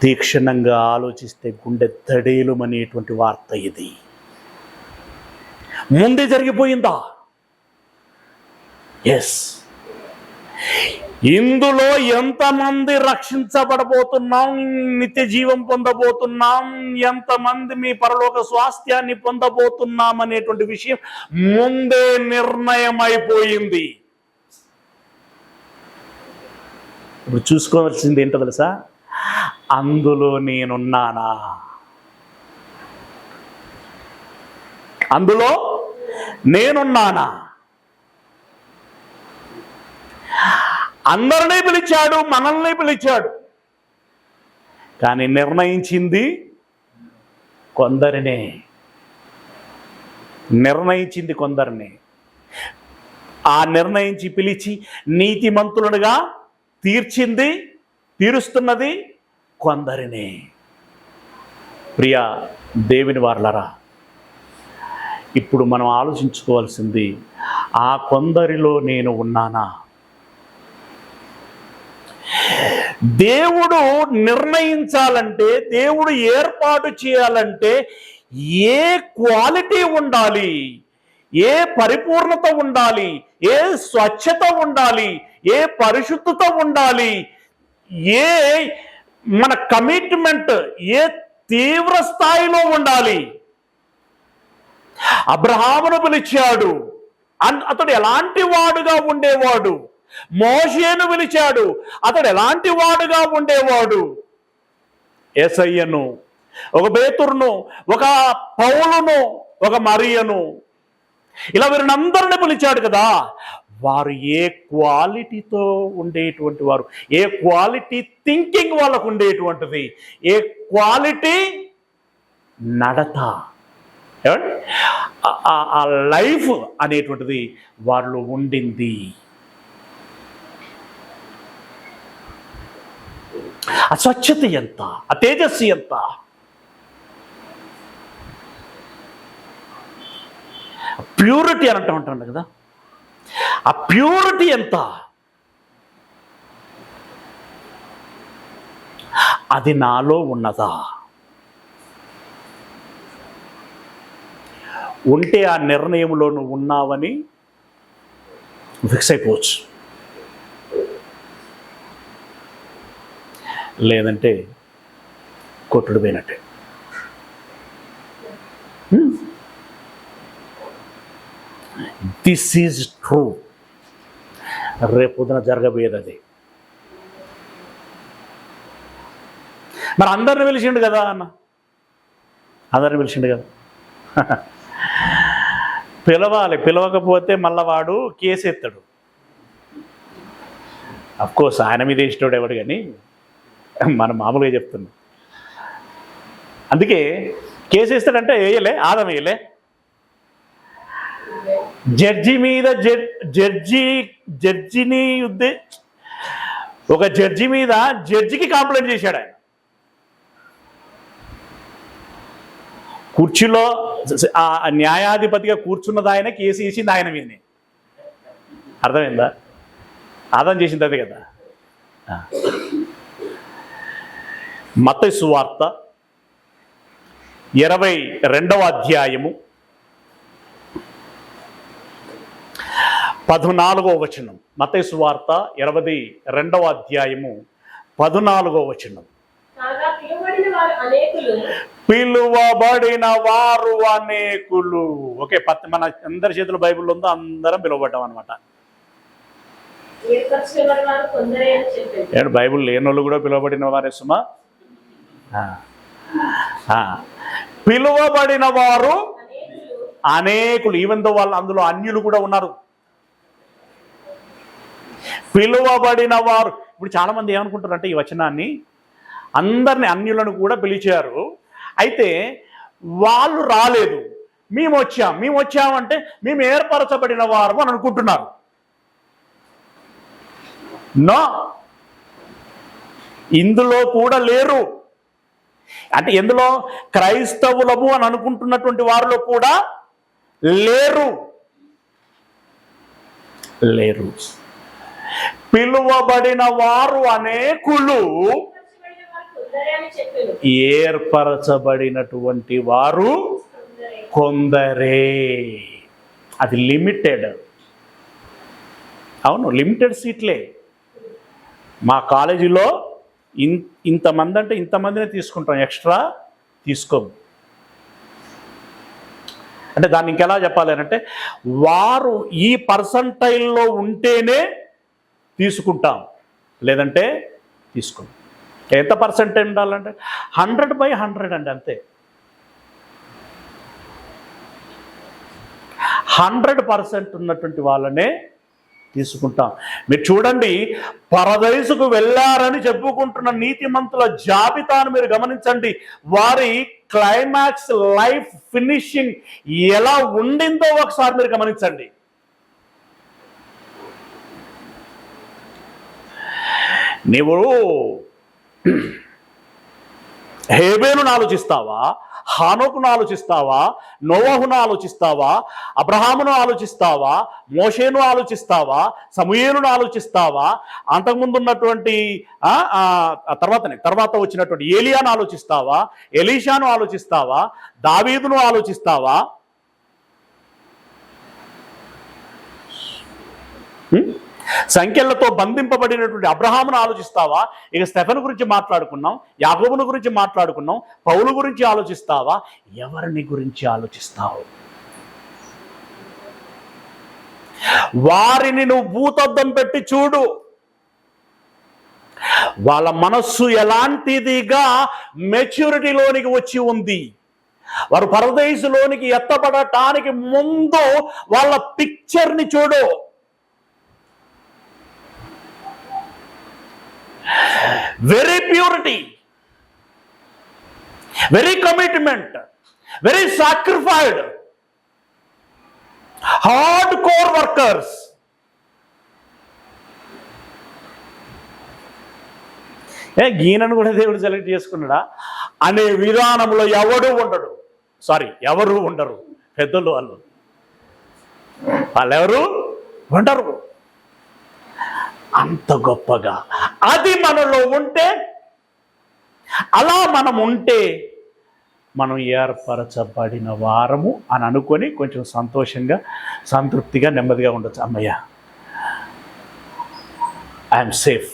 తీక్షణంగా ఆలోచిస్తే గుండె దడేలుమనేటువంటి వార్త ఇది. ముందే జరిగిపోయిందా? ఎస్. ఇందులో ఎంతమంది రక్షించబడబోతున్నాం, నిత్య జీవం పొందబోతున్నాం, ఎంతమంది మీ పరలోక స్వాస్థ్యాన్ని పొందబోతున్నాం అనేటువంటి విషయం ముందే నిర్ణయం అయిపోయింది. ఇప్పుడు చూసుకోవాల్సింది ఏంటో తెలుసా? అందులో నేనున్నానా? అందులో నేనున్నానా? అందరినీ పిలిచాడు, మనల్ని పిలిచాడు, కానీ నిర్ణయించింది కొందరినే. ఆ నిర్ణయించి పిలిచి నీతిమంతులుగా తీరుస్తున్నది కొందరినే. ప్రియా దేవుని వారలారా, ఇప్పుడు మనం ఆలోచించుకోవాల్సింది, ఆ కొందరిలో నేను ఉన్నానా? దేవుడు నిర్ణయించాలంటే, దేవుడు ఏర్పాటు చేయాలంటే ఏ క్వాలిటీ ఉండాలి, ఏ పరిపూర్ణత ఉండాలి, ఏ స్వచ్ఛత ఉండాలి, ఏ పరిశుద్ధత ఉండాలి, ఏ మన కమిట్మెంట్ ఏ తీవ్ర స్థాయిలో ఉండాలి. అబ్రహామును పిలిచాడు, అతడు ఎలాంటి వాడుగా ఉండేవాడు. మోషేను పిలిచాడు, అతడు ఎలాంటి వాడుగా ఉండేవాడు. యేసయ్యను, ఒక పేతురును, ఒక పౌలును, ఒక మరియను, ఇలా వీరినందరిని పిలిచాడు కదా. వారు ఏ క్వాలిటీతో ఉండేటువంటి వారు, ఏ క్వాలిటీ థింకింగ్ వాళ్ళకు ఉండేటువంటిది, ఏ క్వాలిటీ నడత, ఆ లైఫ్ అనేటువంటిది వాళ్ళు ఉండింది. ఆ స్వచ్ఛత ఎంత, ఆ తేజస్సు ఎంత, ప్యూరిటీ అని అంటూ ఉంటాడు కదా, ఆ ప్యూరిటీ ఎంత, అది నాలో ఉన్నదా? ఉంటే ఆ నిర్ణయంలో నువ్వు ఉన్నావని ఫిక్స్ అయిపోవచ్చు, లేదంటే కొట్టుడు పోయినట్టే. This is true. రేపొద్దున జరగబోయేది అది. మరి అందరిని పిలిచిండు కదా అన్న, అందరిని పిలిచిండు కదా. పిలవాలి, పిలవకపోతే మళ్ళా వాడు కేసు ఎత్తాడు. అఫ్కోర్స్ ఆయన మీద ఇష్టడు ఎవడు, కానీ మనం మామూలుగా చెప్తున్నాం. అందుకే కేసు వేస్తాడంటే వేయలే, ఆదం వేయలే. జడ్జి మీద జడ్జిని ఒక జడ్జి మీద జడ్జికి కంప్లైంట్ చేశాడు ఆయన. కుర్చీలో ఆ న్యాయాధిపతిగా కూర్చున్నది ఆయన, కేసు వేసింది ఆయన మీదనే. అర్థమైందా? ఆదం చేసింది అదే కదా. మత్తయి సువార్త 22వ అధ్యాయము 14వ వచనం. మత్తయి సువార్త 22వ అధ్యాయము 14వ వచనం. పిలువబడిన వారు అనేకులు. ఓకే, మన అందరి చేతుల బైబిల్లో ఉందో అందరం పిలువబడ్డాం అనమాట. బైబిల్ లేని వాళ్ళు కూడా పిలువబడిన వారే సుమా. పిలువబడిన వారు అనేకులు. ఈవెన్ దో వాళ్ళు అందులో అన్యులు కూడా ఉన్నారు. పిలువబడిన వారు. ఇప్పుడు చాలా మంది ఏమనుకుంటారంటే ఈ వచనాన్ని అందరిని అన్యులను కూడా పిలిచారు, అయితే వాళ్ళు రాలేదు, మేము వచ్చామంటే మేము ఏర్పరచబడిన వారు అని అనుకుంటున్నారు. నో, ఇందులో కూడా లేరు. అంటే ఎందులో? క్రైస్తవులము అని అనుకుంటున్నటువంటి వారిలో కూడా లేరు. పిలువబడిన వారు అనేకులు, ఏర్పరచబడినటువంటి వారు కొందరే. అది లిమిటెడ్. అవును, లిమిటెడ్ సీట్లే. మా కాలేజీలో ఇంతమంది అంటే ఇంతమందినే తీసుకుంటాం, ఎక్స్ట్రా తీసుకోము. అంటే దాన్ని ఇంకెలా చెప్పాలి అంటే, వారు ఈ పర్సంటైల్లో ఉంటేనే తీసుకుంటాం, లేదంటే తీసుకుంటాం. ఎంత పర్సెంటేజ్ ఉండాలంటే 100/100 అండి, అంతే. 100% ఉన్నటువంటి వాళ్ళనే తీసుకుంటాం. మీరు చూడండి, పరదైసుకు వెళ్ళారని చెప్పుకుంటున్న నీతిమంతుల జాబితాను మీరు గమనించండి. వారి క్లైమాక్స్ లైఫ్ ఫినిషింగ్ ఎలా ఉండిందో ఒకసారి మీరు గమనించండి. నీవు హేబేలును ఆలోచిస్తావా, హానోకును ఆలోచిస్తావా, నోవహును ఆలోచిస్తావా, అబ్రహామును ఆలోచిస్తావా, మోషేను ఆలోచిస్తావా, సమూయేలును ఆలోచిస్తావా, అంతకుముందు ఉన్నటువంటి తర్వాత వచ్చినటువంటి ఏలియాను ఆలోచిస్తావా, ఎలీషాను ఆలోచిస్తావా, దావీదును ఆలోచిస్తావా? సంఖ్యలతో బంధింపబడినటువంటి అబ్రహామును ఆలోచిస్తావా? ఇక స్టెఫెను గురించి మాట్లాడుకున్నాం, యాకోబును గురించి మాట్లాడుకున్నాం, పౌలు గురించి ఆలోచిస్తావా? ఎవరిని గురించి ఆలోచిస్తావు? వారిని నువ్వు భూతద్దం పెట్టి చూడు. వాళ్ళ మనస్సు ఎలాంటిదిగా మెచ్యూరిటీలోనికి వచ్చి ఉంది. వారు పరదేశులోనికి ఎత్తబడటానికి ముందు వాళ్ళ పిక్చర్ని చూడు. Very purity, very commitment, very sacrificed, hardcore workers. గీనను కూడా దేవుడు సెలెక్ట్ చేసుకున్నాడా అనే విధానంలో ఎవరు ఉండరు. పెద్దలు వాళ్ళెవరు ఉండరు. అంత గొప్పగా అది మనలో ఉంటే, అలా మనం ఉంటే మనం ఏర్పరచబడిన వారము అని అనుకొని కొంచెం సంతోషంగా, సంతృప్తిగా, నెమ్మదిగా ఉండొచ్చు. అమ్మయ్య, ఐఎమ్ సేఫ్.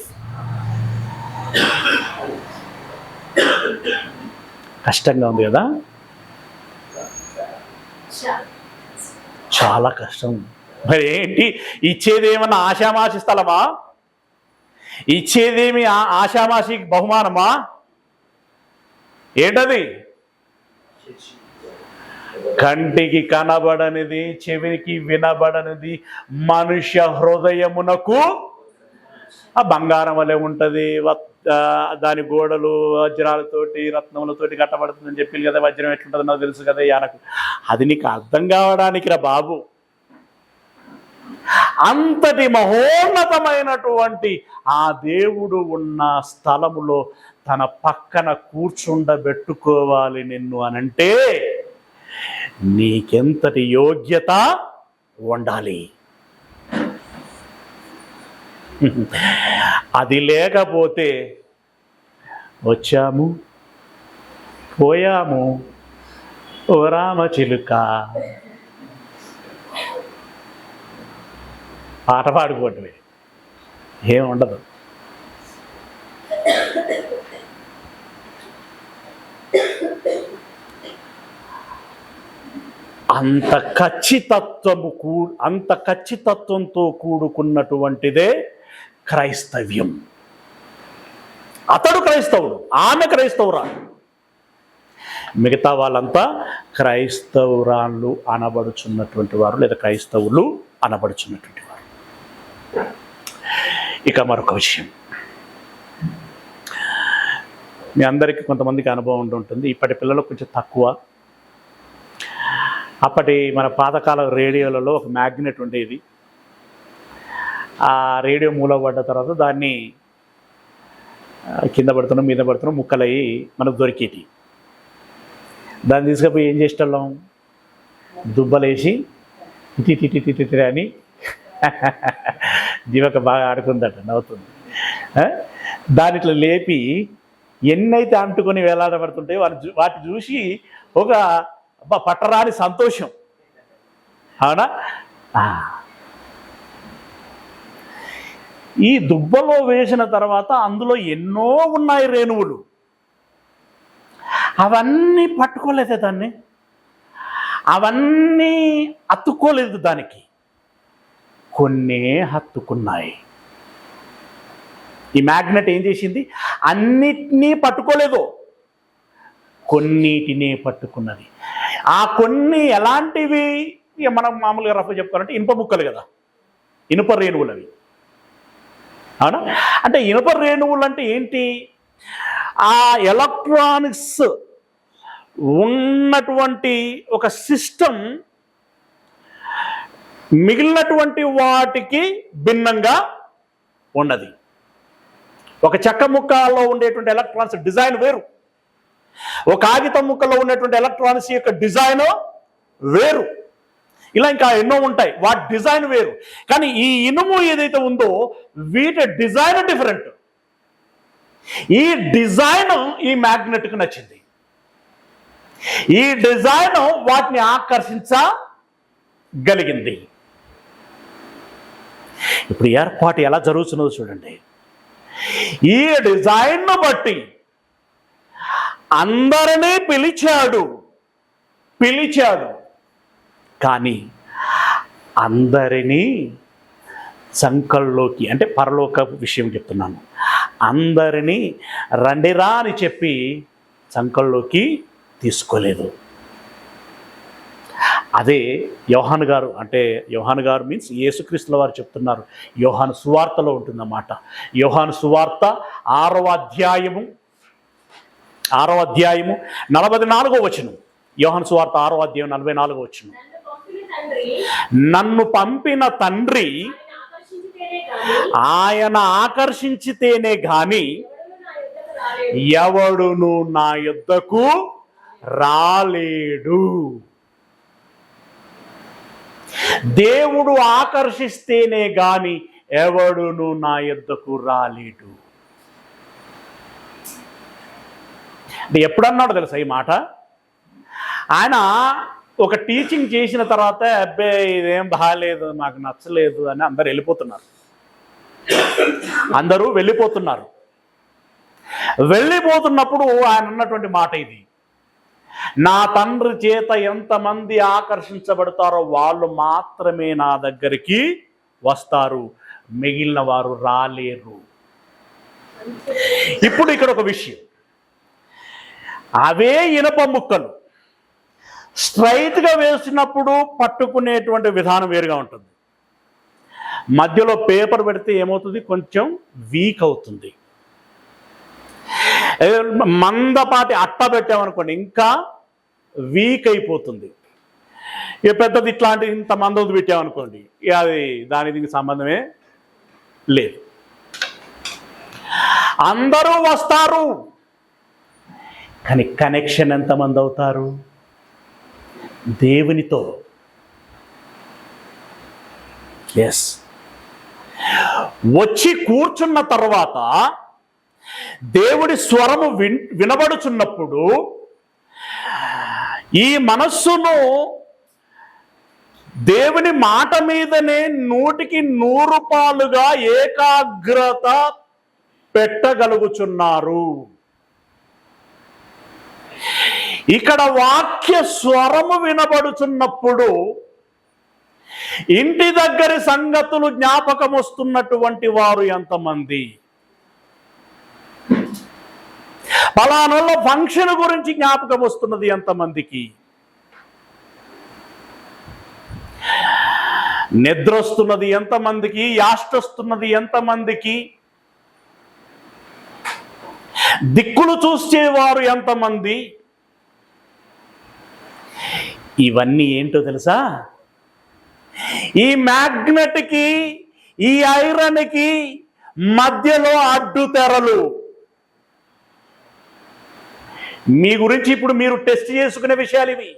కష్టంగా ఉంది కదా, చాలా కష్టం. మరి ఏంటి ఇచ్చేదేమన్నా ఆషామాషి స్థలమా? ఇచ్చేదేమి ఆషామాషి బహుమానమా? ఏంటది? కంటికి కనబడనిది, చెవికి వినబడనిది, మనుష్య హృదయమునకు ఆ బంగారం వలె ఉంటుంది. దాని గోడలు వజ్రాలతోటి, రత్నములతోటి కట్టబడుతుందని చెప్పి కదా. వజ్రం ఎట్లుంటుందో నాకు తెలుసు కదా యానకు. అది నీకు అర్థం కావడానికి రా బాబు. అంతటి మహోన్నతమైనటువంటి ఆ దేవుడు ఉన్న స్థలములో తన పక్కన కూర్చుండబెట్టుకోవాలి నిన్ను అనంటే నీకెంతటి యోగ్యత ఉండాలి. అది లేకపోతే వచ్చాము పోయాము ఓ రామచిలుక పాట పాడుకోవటమే, ఏముండదు. అంత ఖచ్చితత్వంతో కూడుకున్నటువంటిదే క్రైస్తవ్యం. అతడు క్రైస్తవుడు, ఆమె క్రైస్తవురా. మిగతా వాళ్ళంతా క్రైస్తవురాళ్ళు అనబడుచున్నటువంటి వారు, లేదా క్రైస్తవులు అనబడుచున్నటువంటి వారు. ఇక మరొక విషయం, మీ అందరికీ కొంతమందికి అనుభవం ఉంటుంది, ఇప్పటి పిల్లలకు కొంచెం తక్కువ. అప్పటి మన పాతకాల రేడియోలలో ఒక మ్యాగ్నెట్ ఉండేది. ఆ రేడియో మూలపడ్డ తర్వాత దాన్ని కింద పడుతున్నాం మీద పడుతున్నాం ముక్కలయ్యి మనకు దొరికేటి. దాన్ని తీసుకుపోయి ఏం చేసేటోళ్ళం, దుబ్బలేసి తిటి అని జీవక బాగా ఆడుకుందట, నవ్వుతుంది. దాని ఇట్లా లేపి ఎన్నైతే అంటుకొని వేలాడబడుతుంటాయో వాటి చూసి ఒక పట్టరాని సంతోషం. అవునా? ఈ దుబ్బలో వేసిన తర్వాత అందులో ఎన్నో ఉన్నాయి రేణువులు, అవన్నీ పట్టుకోలేదు దాన్ని, అవన్నీ అతుక్కోలేదు దానికి, కొన్నే హత్తుకున్నాయి. ఈ మ్యాగ్నెట్ ఏం చేసింది, అన్నిటినీ పట్టుకోలేదు, కొన్నిటినే పట్టుకున్నది. ఆ కొన్ని ఎలాంటివి, మనం మామూలుగా రఫ్ చెప్పుకోవాలంటే ఇనుప ముక్కలు కదా, ఇనుప రేణువులు అవి. అవునా? అంటే ఇనుప రేణువులు అంటే ఏంటి, ఆ ఎలక్ట్రానిక్స్ ఉన్నటువంటి ఒక సిస్టమ్ మిగిలినటువంటి వాటికి భిన్నంగా ఉన్నది. ఒక చెక్క ముక్కలో ఉండేటువంటి ఎలక్ట్రానిక్స్ డిజైన్ వేరు, ఒక కాగితం ముక్కలో ఉన్నటువంటి ఎలక్ట్రానిక్స్ యొక్క డిజైన్ వేరు, ఇలా ఇంకా ఎన్నో ఉంటాయి, వాటి డిజైన్ వేరు. కానీ ఈ ఇనుము ఏదైతే ఉందో వీటి డిజైన్ డిఫరెంట్. ఈ డిజైన్ ఈ మ్యాగ్నెట్కి నచ్చింది, ఈ డిజైన్ వాటిని ఆకర్షించగలిగింది. ఇప్పుడు ఏర్పాటు ఎలా జరుగుతున్నదో చూడండి. ఈ డిజైన్ను బట్టి అందరినీ పిలిచాడు, కానీ అందరినీ సంకల్లోకి, అంటే పరలోక విషయం చెప్తున్నాను, అందరినీ రండిరా అని చెప్పి సంకల్లోకి తీసుకోలేదు. అదే యోహాను గారు, అంటే యోహాను గారు మీన్స్ యేసుక్రీస్తుల వారు చెప్తున్నారు. యోహాను సువార్తలో ఉంటుందన్నమాట. యోహాను సువార్త 6వ అధ్యాయము 44వ వచనం. యోహాను సువార్త 6వ అధ్యాయం 44వ వచనం. నన్ను పంపిన తండ్రి ఆయన ఆకర్షించితేనే గాని ఎవడును నా యొద్దకు రాలేడు. దేవుడు ఆకర్షిస్తేనే గాని ఎవడును నా యొద్దకు రాలేడు. అంటే ఎప్పుడన్నాడు తెలుసా ఈ మాట? ఆయన ఒక టీచింగ్ చేసిన తర్వాత అబ్బే ఇదేం బాగాలేదు, నాకు నచ్చలేదు అని అందరు వెళ్ళిపోతున్నారు. వెళ్ళిపోతున్నప్పుడు ఆయన అన్నటువంటి మాట ఇది, నా తండ్రి చేత ఎంతమంది ఆకర్షించబడతారో వాళ్ళు మాత్రమే నా దగ్గరికి వస్తారు, మిగిలిన వారు రాలేరు. ఇప్పుడు ఇక్కడ ఒక విషయం, అవే ఇనప ముక్కలు స్ట్రైట్గా వేసినప్పుడు పట్టుకునేటువంటి విధానం వేరుగా ఉంటుంది. మధ్యలో పేపర్ పెడితే ఏమవుతుంది, కొంచెం వీక్ అవుతుంది. మందపాటి అట్ట పెట్టామనుకోండి ఇంకా వీక్ అయిపోతుంది. ఇక పెద్దది ఇట్లాంటి ఇంత మందది పెట్టామనుకోండి అది దీనికి సంబంధమే లేదు. అందరూ వస్తారు, కానీ కనెక్షన్ ఎంతమంది అవుతారు? దేవునితో. ఎస్, వచ్చి కూర్చున్న తర్వాత దేవుడి స్వరము వినబడుచున్నప్పుడు ఈ మనస్సును దేవుని మాట మీదనే 100% ఏకాగ్రత పెట్టగలుగుచున్నారు. ఇక్కడ వాక్య స్వరము వినబడుచున్నప్పుడు ఇంటి దగ్గరి సంగతులు జ్ఞాపకం వస్తున్నటువంటి వారు ఎంతమంది? పలానాలో ఫంక్షన్ గురించి జ్ఞాపకం వస్తున్నది ఎంతమందికి? నిద్ర వస్తున్నది ఎంతమందికి? యాష్ట వస్తున్నది ఎంతమందికి? దిక్కులు చూసేవారు ఎంతమంది? ఇవన్నీ ఏంటో తెలుసా? ఈ మ్యాగ్నెట్కి, ఈ ఐరన్కి మధ్యలో అడ్డు తెరలు. మీ గురించి ఇప్పుడు మీరు టెస్ట్ చేసుకునే విషయాలు ఇవి.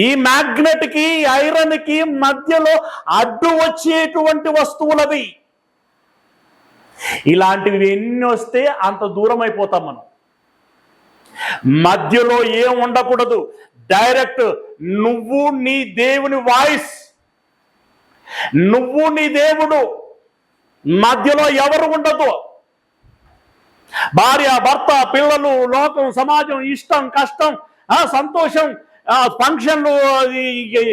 ఈ మ్యాగ్నెట్కి, ఐరన్కి మధ్యలో అడ్డు వచ్చేటువంటి వస్తువులవి. ఇలాంటివి ఎన్ని వస్తే అంత దూరం అయిపోతాం మనం. మధ్యలో ఏం ఉండకూడదు. డైరెక్ట్ నువ్వు నీ దేవుని వాయిస్, నువ్వు నీ దేవుడు, మధ్యలో ఎవరు ఉండదు. భార్య, భర్త, పిల్లలు, లోకం, సమాజం, ఇష్టం, కష్టం, సంతోషం, ఫంక్షన్లు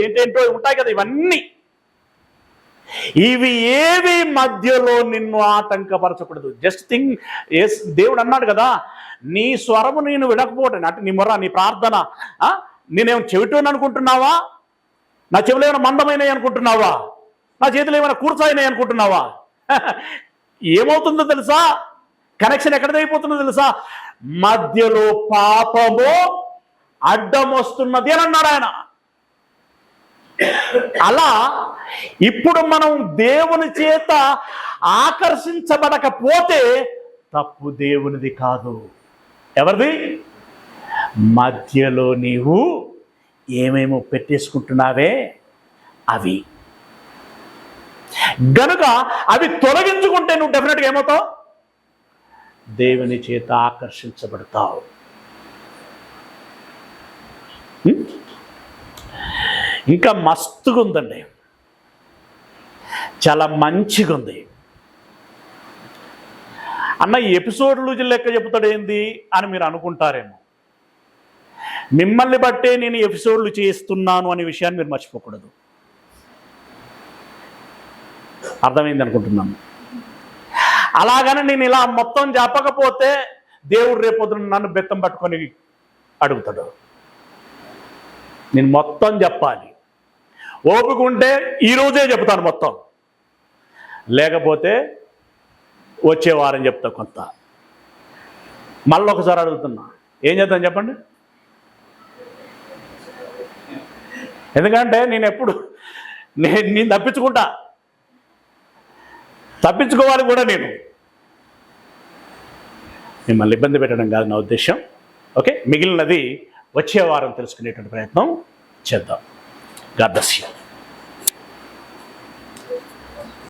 ఏంటేంటో ఉంటాయి కదా, ఇవన్నీ ఇవి ఏవి మధ్యలో నిన్ను ఆటంకపరచకూడదు. Just thing. దేవుడు అన్నాడు కదా, నీ స్వరము నేను వినకపోవటం అంటే నీ మొర్ర, నీ ప్రార్థన నేనేమో చెవిటోని అనుకుంటున్నావా? నా చెవులు ఏమైనా మందమైనవి అనుకుంటున్నావా? నా చేతులు ఏమైనా కూర్చాయినాయి అనుకుంటున్నావా? ఏమవుతుందో తెలుసా? కనెక్షన్ ఎక్కడిదైపోతుందో తెలుసా? మధ్యలో పాపము అడ్డం వస్తున్నది అని అన్నాడు ఆయన. అలా ఇప్పుడు మనం దేవుని చేత ఆకర్షించబడకపోతే తప్పు దేవునిది కాదు. ఎవరిది? మధ్యలో నీవు ఏమేమో పెట్టేసుకుంటున్నావే అవి. గనుక అవి తొలగించుకుంటే నువ్వు డెఫినెట్గా ఏమవుతావు? దేవుని చేత ఆకర్షించబడతావు. ఇంకా మస్తుగా ఉందండి, చాలా మంచిగా ఉంది. అన్న ఈ ఎపిసోడ్లు లెక్క చెబుతాడు ఏంది అని మీరు అనుకుంటారేమో. మిమ్మల్ని బట్టే నేను ఎపిసోడ్లు చేస్తున్నాను అనే విషయాన్ని మీరు మర్చిపోకూడదు. అర్థమైంది అనుకుంటున్నాను. అలాగని నేను ఇలా మొత్తం చెప్పకపోతే దేవుడు రేపొద్దున నన్ను బెత్తం పట్టుకొని అడుగుతాడు. నేను మొత్తం చెప్పాలి. ఓపిక ఉంటే ఈరోజే చెప్తాను మొత్తం, లేకపోతే వచ్చే వారం చెప్తా కొంత. మళ్ళీ ఒకసారి అడుగుతున్నా, ఏం చేద్దాం చెప్పండి? ఎందుకంటే నేను ఎప్పుడు నేను తప్పించుకోవాలి కూడా. నేను మిమ్మల్ని ఇబ్బంది పెట్టడం కాదు నా ఉద్దేశం. ఓకే, మిగిలినది వచ్చే వారం తెలుసుకునేటువంటి ప్రయత్నం చేద్దాం. God bless you.